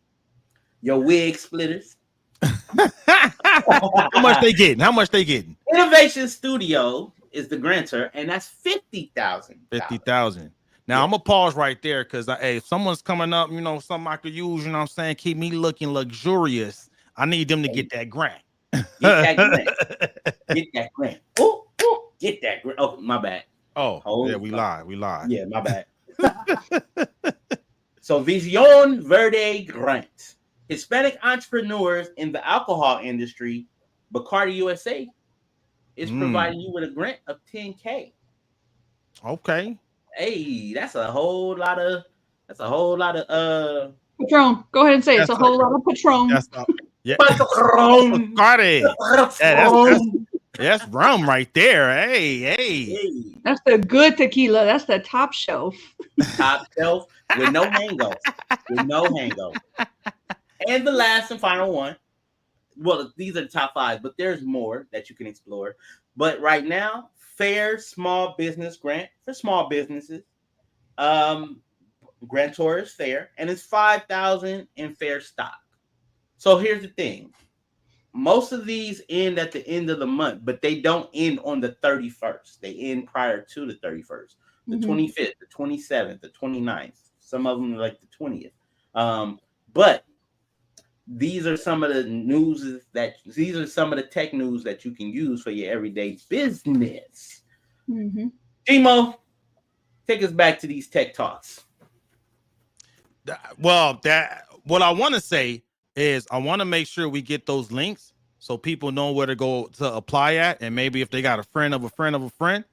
Your wig splitters. How much they getting? How much they getting? Innovation Studio is the grantor, and that's $50,000. 50,000. Now I'm gonna pause right there because hey, if someone's coming up, you know, something I could use, you know what I'm saying, keep me looking luxurious. I need them to get that grant. Get that grant. Get that grant. Oh, get that grant. Oh, my bad. Oh, yeah, we lied. Yeah, my bad. So Vision Verde Grant. Hispanic entrepreneurs in the alcohol industry, Bacardi USA is providing you with a grant of $10K. Okay. Hey, that's a whole lot of Patron. Go ahead and say it's a whole lot of Patron. Yeah. Patron. That's rum right there. Hey. That's the good tequila. That's the top shelf. Top shelf with no hangover. And the last and final one. Well, these are the top 5, but there's more that you can explore. But right now, Fair Small Business Grant for small businesses. Grantor is fair, and it's $5,000 in fair stock. So here's the thing. Most of these end at the end of the month, but they don't end on the 31st. They end prior to the 31st, the 25th, the 27th, the 29th. Some of them are like the 20th. But these are some of the tech news that you can use for your everyday business. Timo, take us back to these tech talks. Well, what I want to say is I want to make sure we get those links so people know where to go to apply at, and maybe if they got a friend of a friend of a friend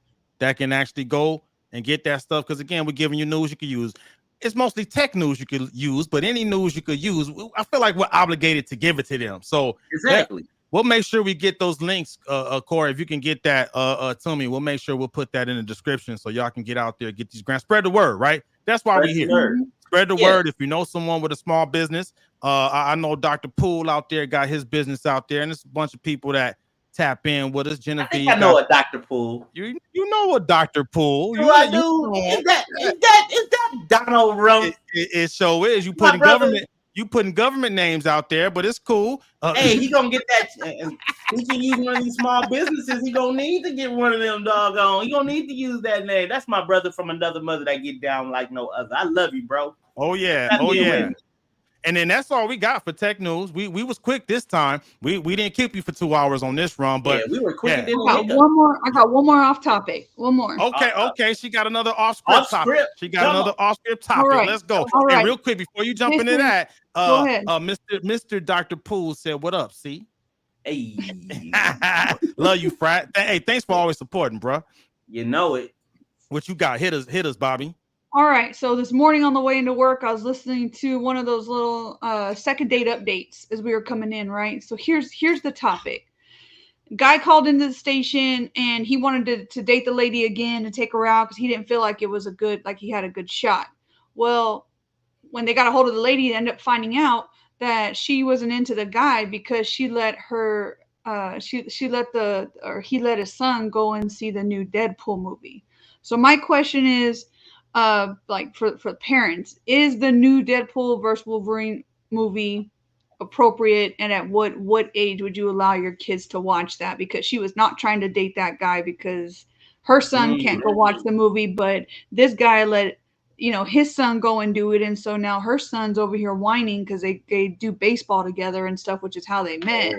that can actually go and get that stuff. Because again, we're giving you news you can use. It's mostly tech news you could use, but any news you could use, I feel like we're obligated to give it to them. So exactly, we'll make sure we get those links, Corey. If you can get that to me, we'll make sure we'll put that in the description so y'all can get out there, get these grants, spread the word, right? That's why we're here. Spread the word. If you know someone with a small business, I know Dr. Poole out there got his business out there, and there's a bunch of people that tap in with us. Genevieve, I know a Dr. Poole. You know a Dr. Poole. I do. Is that Donald Rump? It sure is. You putting government names out there, but it's cool. Hey, he gonna get that. He can use one of these small businesses. He gonna need to get one of them doggone. He gonna need to use that name. That's my brother from another mother that get down like no other. I love you, bro. Oh yeah. And then that's all we got for tech news. We was quick this time. We didn't keep you for 2 hours on this run, but we were quick. I got one more off topic. One more. Okay. She got another off script topic. All right. Let's go. All right. And real quick before you jump into that, go ahead. Mr. Dr. Poole said, "What up, C?" Hey, love you, frat. Hey, thanks for always supporting, bro. You know it. What you got? Hit us, Bobby. All right. So this morning on the way into work, I was listening to one of those little second date updates as we were coming in, right? So here's the topic. Guy called into the station and he wanted to date the lady again and take her out because he didn't feel like it was he had a good shot. Well, when they got a hold of the lady, they ended up finding out that she wasn't into the guy because she let her he let his son go and see the new Deadpool movie. So my question is, for parents, is the new Deadpool versus Wolverine movie appropriate, and at what age would you allow your kids to watch that? Because she was not trying to date that guy because her son can't go watch the movie, but this guy let his son go and do it, and so now her son's over here whining because they do baseball together and stuff, which is how they met.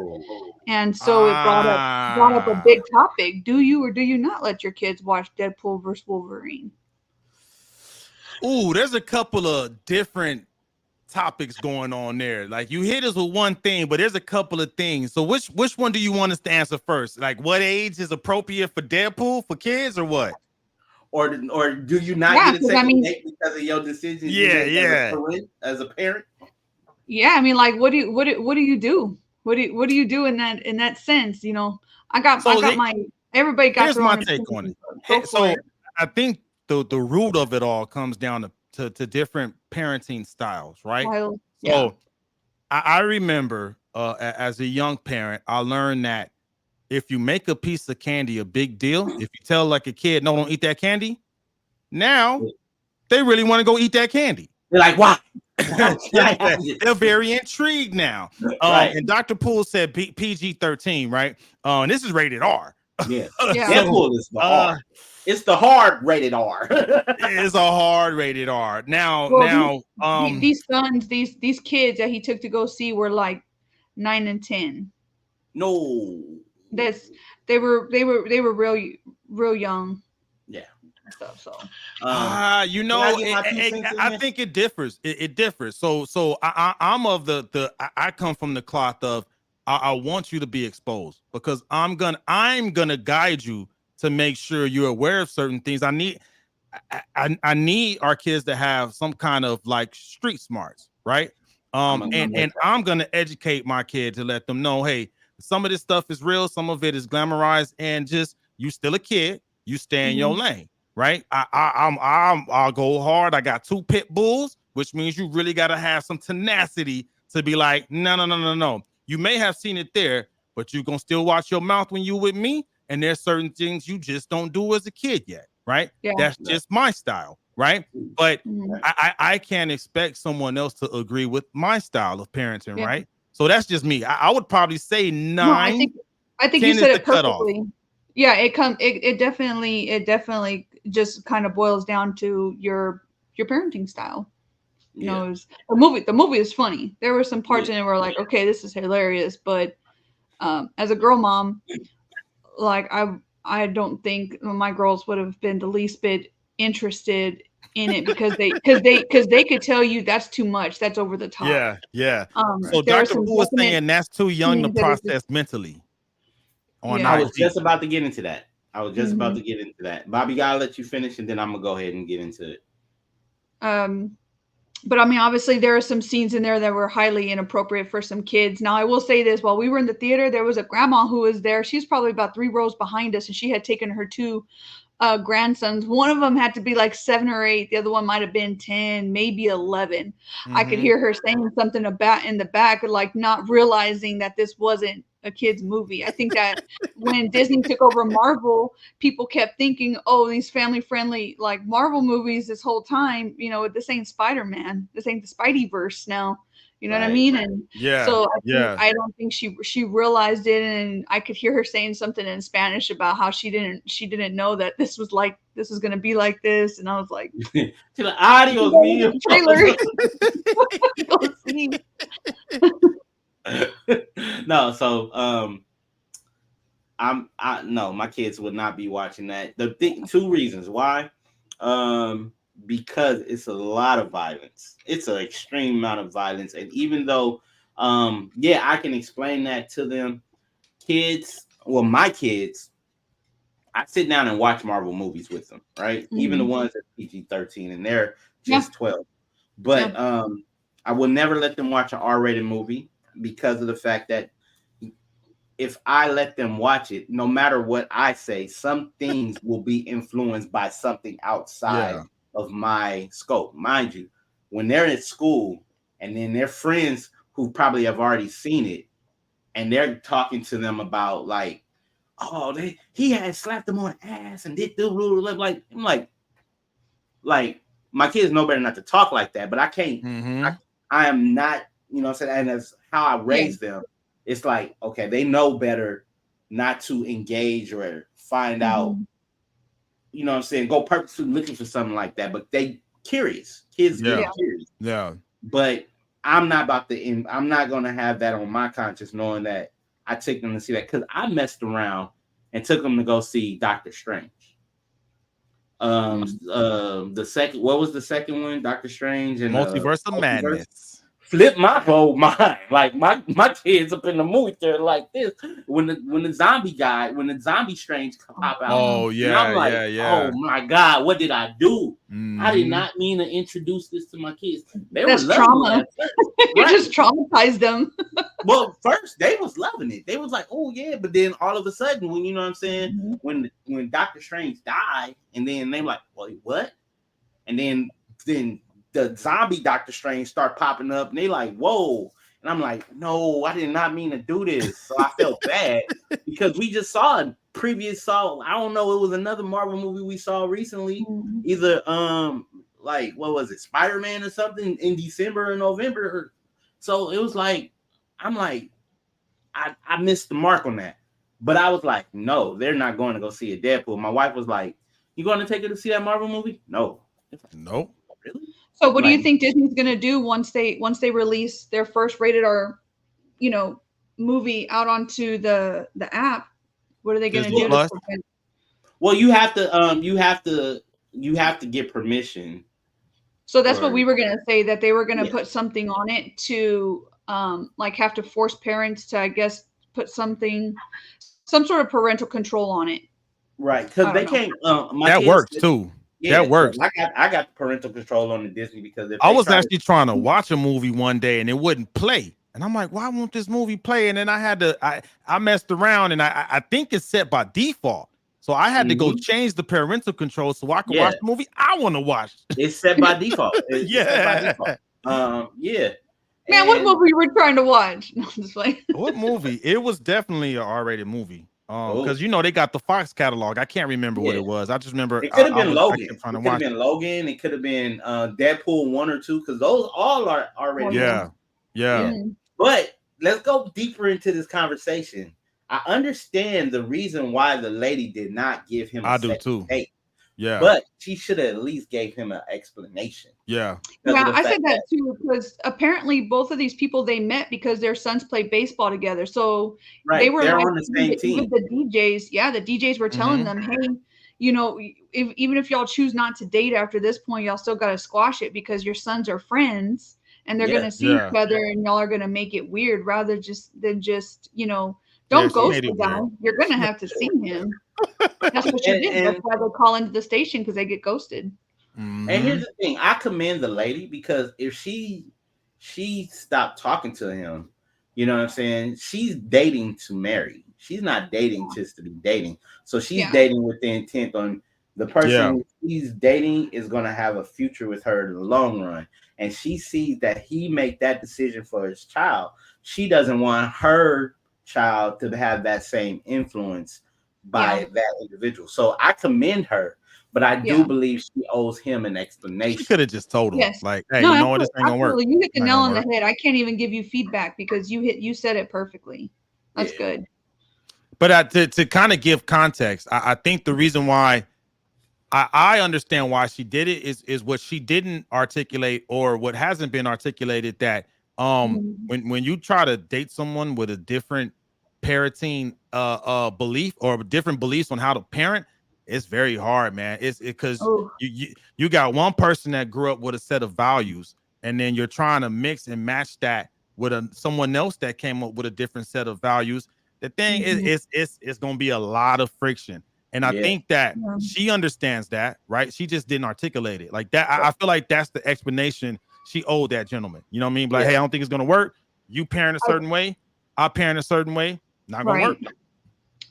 And so it brought up a big topic. Do you or do you not let your kids watch Deadpool versus Wolverine? Ooh, there's a couple of different topics going on there. Like, you hit us with one thing, but there's a couple of things. So which one do you want us to answer first? Like, what age is appropriate for Deadpool for kids, or what? Or do you not get a second date because of your decision? As a parent. Yeah, I mean, like, what do you do? What do you do in that sense? Everybody got. Here's my take on it. So I think the root of it all comes down to different parenting styles, right? So I remember as a young parent, I learned that if you make a piece of candy a big deal, if you tell like a kid, no, don't eat that candy, now they really want to go eat that candy. They're like, why? They're very intrigued now. Right. And Dr. Poole said PG-13, right? And this is rated R. Yeah. Yeah. Deadpool is the R. It's the hard rated R. It's a hard rated R. Now, these kids that he took to go see were like 9 and 10. No. They were real young. Yeah. Stuff, so I think it differs. It differs. So I'm of the I come from the cloth of I want you to be exposed because I'm gonna guide you to make sure you're aware of certain things. I need our kids to have some kind of like street smarts, right? And I'm gonna educate my kid to let them know, hey, some of this stuff is real, some of it is glamorized, and just you still a kid, you stay in your lane. Right, I'll go hard. I got 2 pit bulls, which means you really got to have some tenacity to be like, no. You may have seen it there, but you're gonna still watch your mouth when you with me. And there's certain things you just don't do as a kid yet, right? Yeah. That's just my style, right? But I can't expect someone else to agree with my style of parenting, right? So that's just me. I would probably say 9. No, I think you said it perfectly. Yeah, it definitely just kind of boils down to your parenting style. You know, the movie is funny. There were some parts in it where like, okay, this is hilarious, but as a girl mom, like I don't think my girls would have been the least bit interested in it because they could tell you that's too much, that's over the top. Yeah. So Dr. Poole was saying that's too young to process mentally. I was just about to get into that. Bobby, I'll let you finish, and then I'm gonna go ahead and get into it. But I mean, obviously, there are some scenes in there that were highly inappropriate for some kids. Now, I will say this: while we were in the theater, there was a grandma who was there. She's probably about 3 rows behind us, and she had taken her 2 grandsons. One of them had to be like 7 or 8. The other one might have been 10, maybe 11. I could hear her saying something about in the back, like not realizing that this wasn't a kid's movie. I think that when Disney took over Marvel, people kept thinking, oh, these family friendly like Marvel movies this whole time, you know, this ain't Spider-Man, this ain't the Spideyverse now. You know what I mean? And so I don't think she realized it, and I could hear her saying something in Spanish about how she didn't know that this was going to be like this, and I was like, adios, mío. No, so no, my kids would not be watching that. 2 reasons why. Because it's a lot of violence. It's an extreme amount of violence. And even though, I can explain that to them. My kids, I sit down and watch Marvel movies with them, right? Mm-hmm. Even the ones that PG-13, and they're just 12. But I will never let them watch an R-rated movie because of the fact that if I let them watch it, no matter what I say, some things will be influenced by something outside of my scope. Mind you, when they're at school and then their friends who probably have already seen it and they're talking to them about like, oh, he had slapped them on the ass and did like, I'm like my kids know better not to talk like that, but I can't. I am not, you know what I'm saying? And that's how I raised them. It's like, okay, they know better not to engage or find out, you know what I'm saying, go purposely looking for something like that, but they curious. Kids get curious. Yeah. But I'm not going to have that on my conscience, knowing that I took them to see that, because I messed around and took them to go see Doctor Strange. What was the second one? Doctor Strange and Multiverse of Madness. Flip my whole mind. Like my kids up in the movie theater like this. When the zombie Strange pop out. Oh yeah, I'm like, oh my God, what did I do? I did not mean to introduce this to my kids. That's trauma. You just traumatized them. Well, first they was loving it. They was like, oh yeah, but then all of a sudden, when you know what I'm saying, when Doctor Strange died, and then they were like, wait, what? And then the zombie Doctor Strange start popping up, and they like, whoa. And I'm like, no, I did not mean to do this. So I felt bad because we just saw I don't know, it was another Marvel movie we saw recently. Either like, what was it, Spider-Man or something in December or November. So it was like, I'm like, I missed the mark on that. But I was like, no, they're not going to go see a Deadpool. My wife was like, you going to take her to see that Marvel movie? No. Nope. Really? So what do you think Disney's going to do once they release their first rated R, movie out onto the app? What are they going to do? Well, you have to get permission. So that's what we were going to say, that they were going to put something on it to like have to force parents to, I guess, put some sort of parental control on it. Right, because they can't. That works too. Yeah, that works. I got parental control on the Disney because I was actually trying to watch a movie one day and it wouldn't play. And I'm like, why won't this movie play? And then I messed around, and I think it's set by default. So I had to go change the parental control so I could watch the movie I want to watch. It's set by default. It's set by default. Yeah. Man, what movie were you trying to watch? No, just like what movie? It was definitely an R-rated movie. Because they got the Fox catalog. I can't remember what it was. I just remember it could have been Logan. It could have been Logan. It could have been Deadpool 1 or 2, because those all are already. Yeah. But let's go deeper into this conversation. I understand the reason why the lady did not give him a second date. Yeah. But she should have at least gave him an explanation. Yeah. I said that too, because apparently both of these people, they met because their sons played baseball together. So they were on the same team. The DJs were telling them, hey, even if y'all choose not to date after this point, y'all still got to squash it because your sons are friends and they're going to see each other and y'all are going to make it weird rather than just, don't ghost the guy. You're going to have to see him. That's what she did. That's why they call into the station, because they get ghosted. And here's the thing: I commend the lady, because if she stopped talking to him, you know what I'm saying? She's dating to marry. She's not dating just to be dating. So she's dating with the intent on the person she's dating is going to have a future with her in the long run. And she sees that he make that decision for his child. She doesn't want her child to have that same influence by that individual. So I commend her, but I do believe she owes him an explanation. She could have just told him, like, hey, you know what, this ain't gonna work. You hit the nail on the head. I can't even give you feedback because you said it perfectly. That's good. But to kind of give context, I think the reason why I understand why she did it is what she didn't articulate, or what hasn't been articulated, that when you try to date someone with a different parenting belief or different beliefs on how to parent, it's very hard, man. It's because you got one person that grew up with a set of values, and then you're trying to mix and match that with someone else that came up with a different set of values. The thing is it's going to be a lot of friction. And I think that she understands that, right? She just didn't articulate it like that. I feel like that's the explanation she owed that gentleman. You know what I mean? Like, hey, I don't think it's going to work. You parent a certain way. I parent a certain way. Not going to work.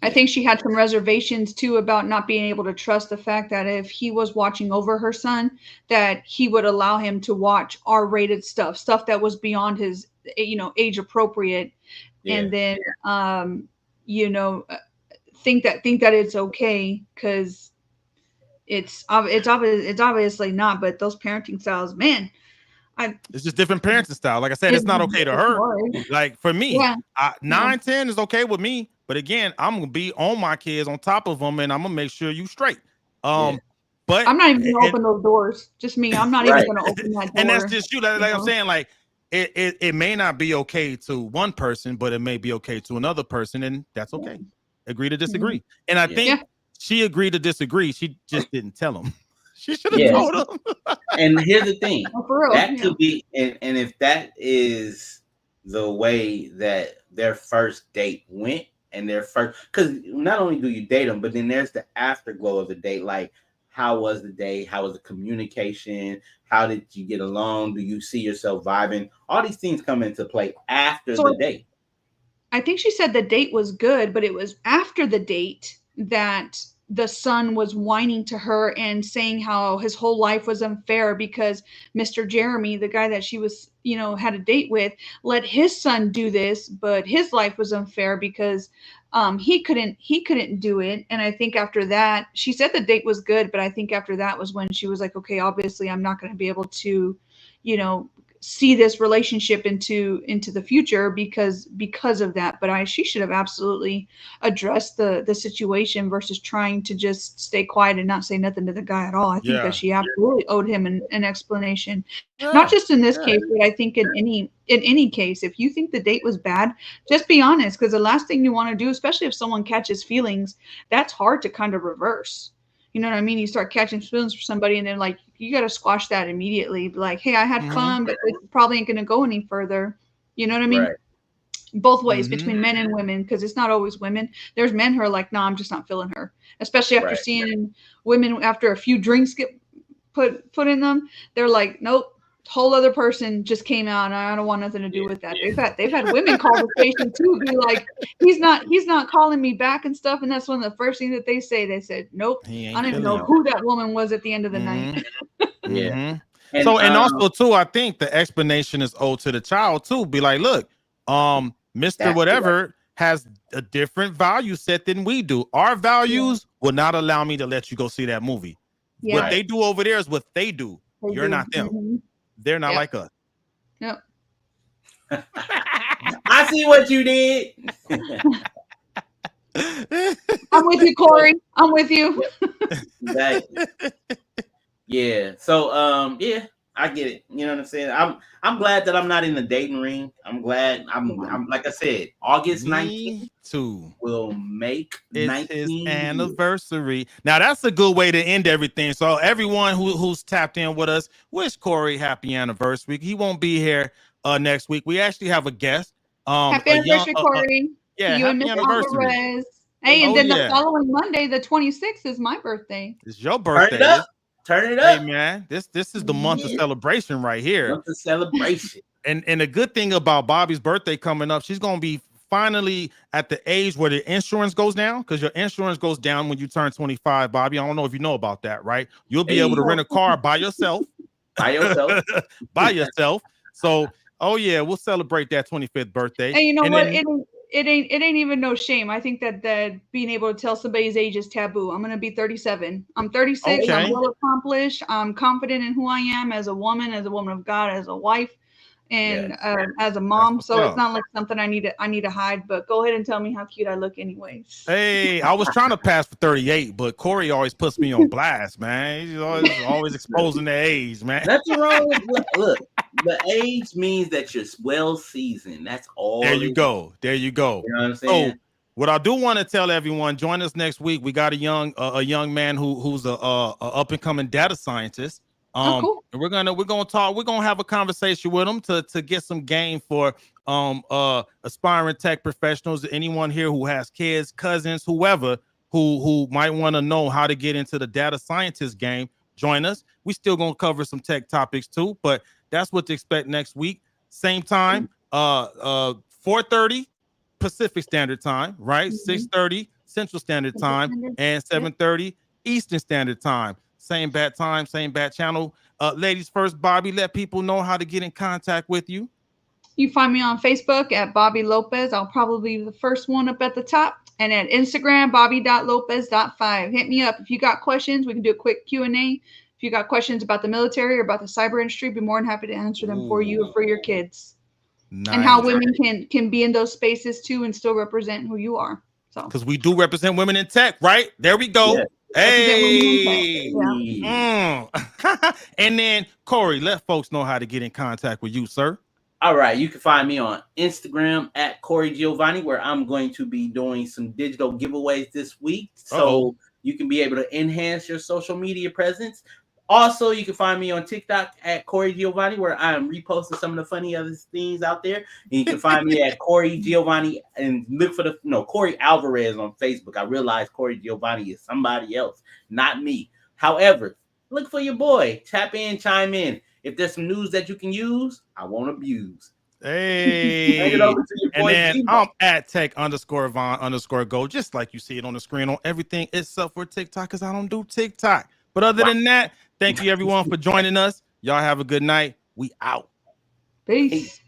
I think she had some reservations too about not being able to trust the fact that if he was watching over her son, that he would allow him to watch R-rated stuff that was beyond his, age appropriate. And then, think that it's okay, because it's obviously not. But those parenting styles, man, it's just different parenting style. Like I said, it's not okay to her. Like for me, 9-10 is okay with me. But again, I'm gonna be on my kids, on top of them, and I'm gonna make sure you straight. But I'm not even gonna open those doors. Just me. I'm not even gonna open that door. And that's just you. Like I'm saying, like it may not be okay to one person, but it may be okay to another person, and that's okay. Agree to disagree. And I think she agreed to disagree. She just didn't tell him. She should have told him. And here's the thing: that could be, and if that is the way that their first date went, and their first, because not only do you date them, but then there's the afterglow of the date. Like, how was the date? How was the communication? How did you get along? Do you see yourself vibing? All these things come into play after the date. I think she said the date was good, but it was after the date that the son was whining to her and saying how his whole life was unfair because Mr. Jeremy, the guy that she was, had a date with, let his son do this, but his life was unfair because he couldn't do it. And I think after that, she said the date was good, but I think after that was when she was like, okay, obviously I'm not going to be able to, see this relationship into the future because of that. But she should have absolutely addressed the situation versus trying to just stay quiet and not say nothing to the guy at all. I think that she absolutely owed him an explanation, not just in this case, but I think in any case. If you think the date was bad, just be honest, because the last thing you want to do, especially if someone catches feelings, that's hard to kind of reverse. You know what I mean? You start catching feelings for somebody, and then like you got to squash that immediately. Be like, hey, I had fun, but it probably ain't going to go any further. You know what I mean? Right. Both ways, between men and women, because it's not always women. There's men who are like, no, I'm just not feeling her. Especially after seeing women after a few drinks get put in them, they're like, nope. Whole other person just came out and I don't want nothing to do with that. They've had women call the station too, be like, he's not calling me back and stuff. And that's one of the first things that they say. They said, nope, I didn't know who that woman was at the end of the night. Yeah. And also too, I think the explanation is owed to the child too. Be like, look, Mr. Whatever has a different value set than we do. Our values will not allow me to let you go see that movie. Yeah. What they do over there is what they do. You're not them. They're not like us. Yep. I see what you did. I'm with you, Corey. I'm with you. Exactly. Yeah. So yeah, I get it. You know what I'm saying? I'm glad that I'm not in the dating ring. I'm glad I'm like I said, August 19th will make his anniversary. Now that's a good way to end everything. So everyone who's tapped in with us, wish Corey happy anniversary. He won't be here next week. We actually have a guest. Happy anniversary, Corey. Yeah, you happy anniversary. Hey, and then the following Monday, the 26th, is my birthday. It's your birthday. Turn it up. Hey man, this is the month of celebration right here. Month of celebration. And the good thing about Bobby's birthday coming up, she's gonna be finally at the age where the insurance goes down, because your insurance goes down when you turn 25, Bobby. I don't know if you know about that, right? You'll be able to rent a car by yourself. By yourself. So, oh yeah, we'll celebrate that 25th birthday. And you know what? It ain't even no shame. I think that being able to tell somebody's age is taboo. I'm gonna be 37. I'm 36. Okay. I'm well accomplished. I'm confident in who I am as a woman of God, as a wife, and as a mom. So it's not like something I need to hide. But go ahead and tell me how cute I look, anyways. Hey, I was trying to pass for 38, but Corey always puts me on blast, man. He's always exposing the age, man. That's wrong. Look. The age means that you're well seasoned. That's all. There you go. You know what I'm saying? So, what I do want to tell everyone, join us next week. We got a young man who's a up and coming data scientist. Cool. And we're gonna talk. We're gonna have a conversation with him to get some game for aspiring tech professionals. Anyone here who has kids, cousins, whoever who might want to know how to get into the data scientist game, join us. We still gonna cover some tech topics too, but that's what to expect next week. Same time, 4:30 Pacific Standard Time, right? 6:30 Central Standard Time, and 7:30 Eastern Standard Time. Same bat time, same bat channel. Ladies first, Bobby, let people know how to get in contact with you. You find me on Facebook at Bobby Lopez. I'll probably be the first one up at the top. And at Instagram, Bobby.Lopez.5. Hit me up. If you got questions, we can do a quick Q&A. If you got questions about the military or about the cyber industry, be more than happy to answer them for you or for your kids. Nice. And how women can be in those spaces too and still represent who you are. So because we do represent women in tech, right? There we go. Yeah. Hey. Yeah. And then Corey, let folks know how to get in contact with you, sir. All right, you can find me on Instagram at Corey Giovanni, where I'm going to be doing some digital giveaways this week. So you can be able to enhance your social media presence. Also, you can find me on TikTok at Corey Giovanni, where I am reposting some of the funny other things out there. And you can find me at Corey Giovanni and look for Corey Alvarez on Facebook. I realize Corey Giovanni is somebody else, not me. However, look for your boy. Tap in, chime in. If there's some news that you can use, I won't abuse. Hey, and then I'm at tech_Von_go, just like you see it on the screen on everything except for TikTok, because I don't do TikTok. But other than that, thank you everyone for joining us. Y'all have a good night. We out. Peace. Peace.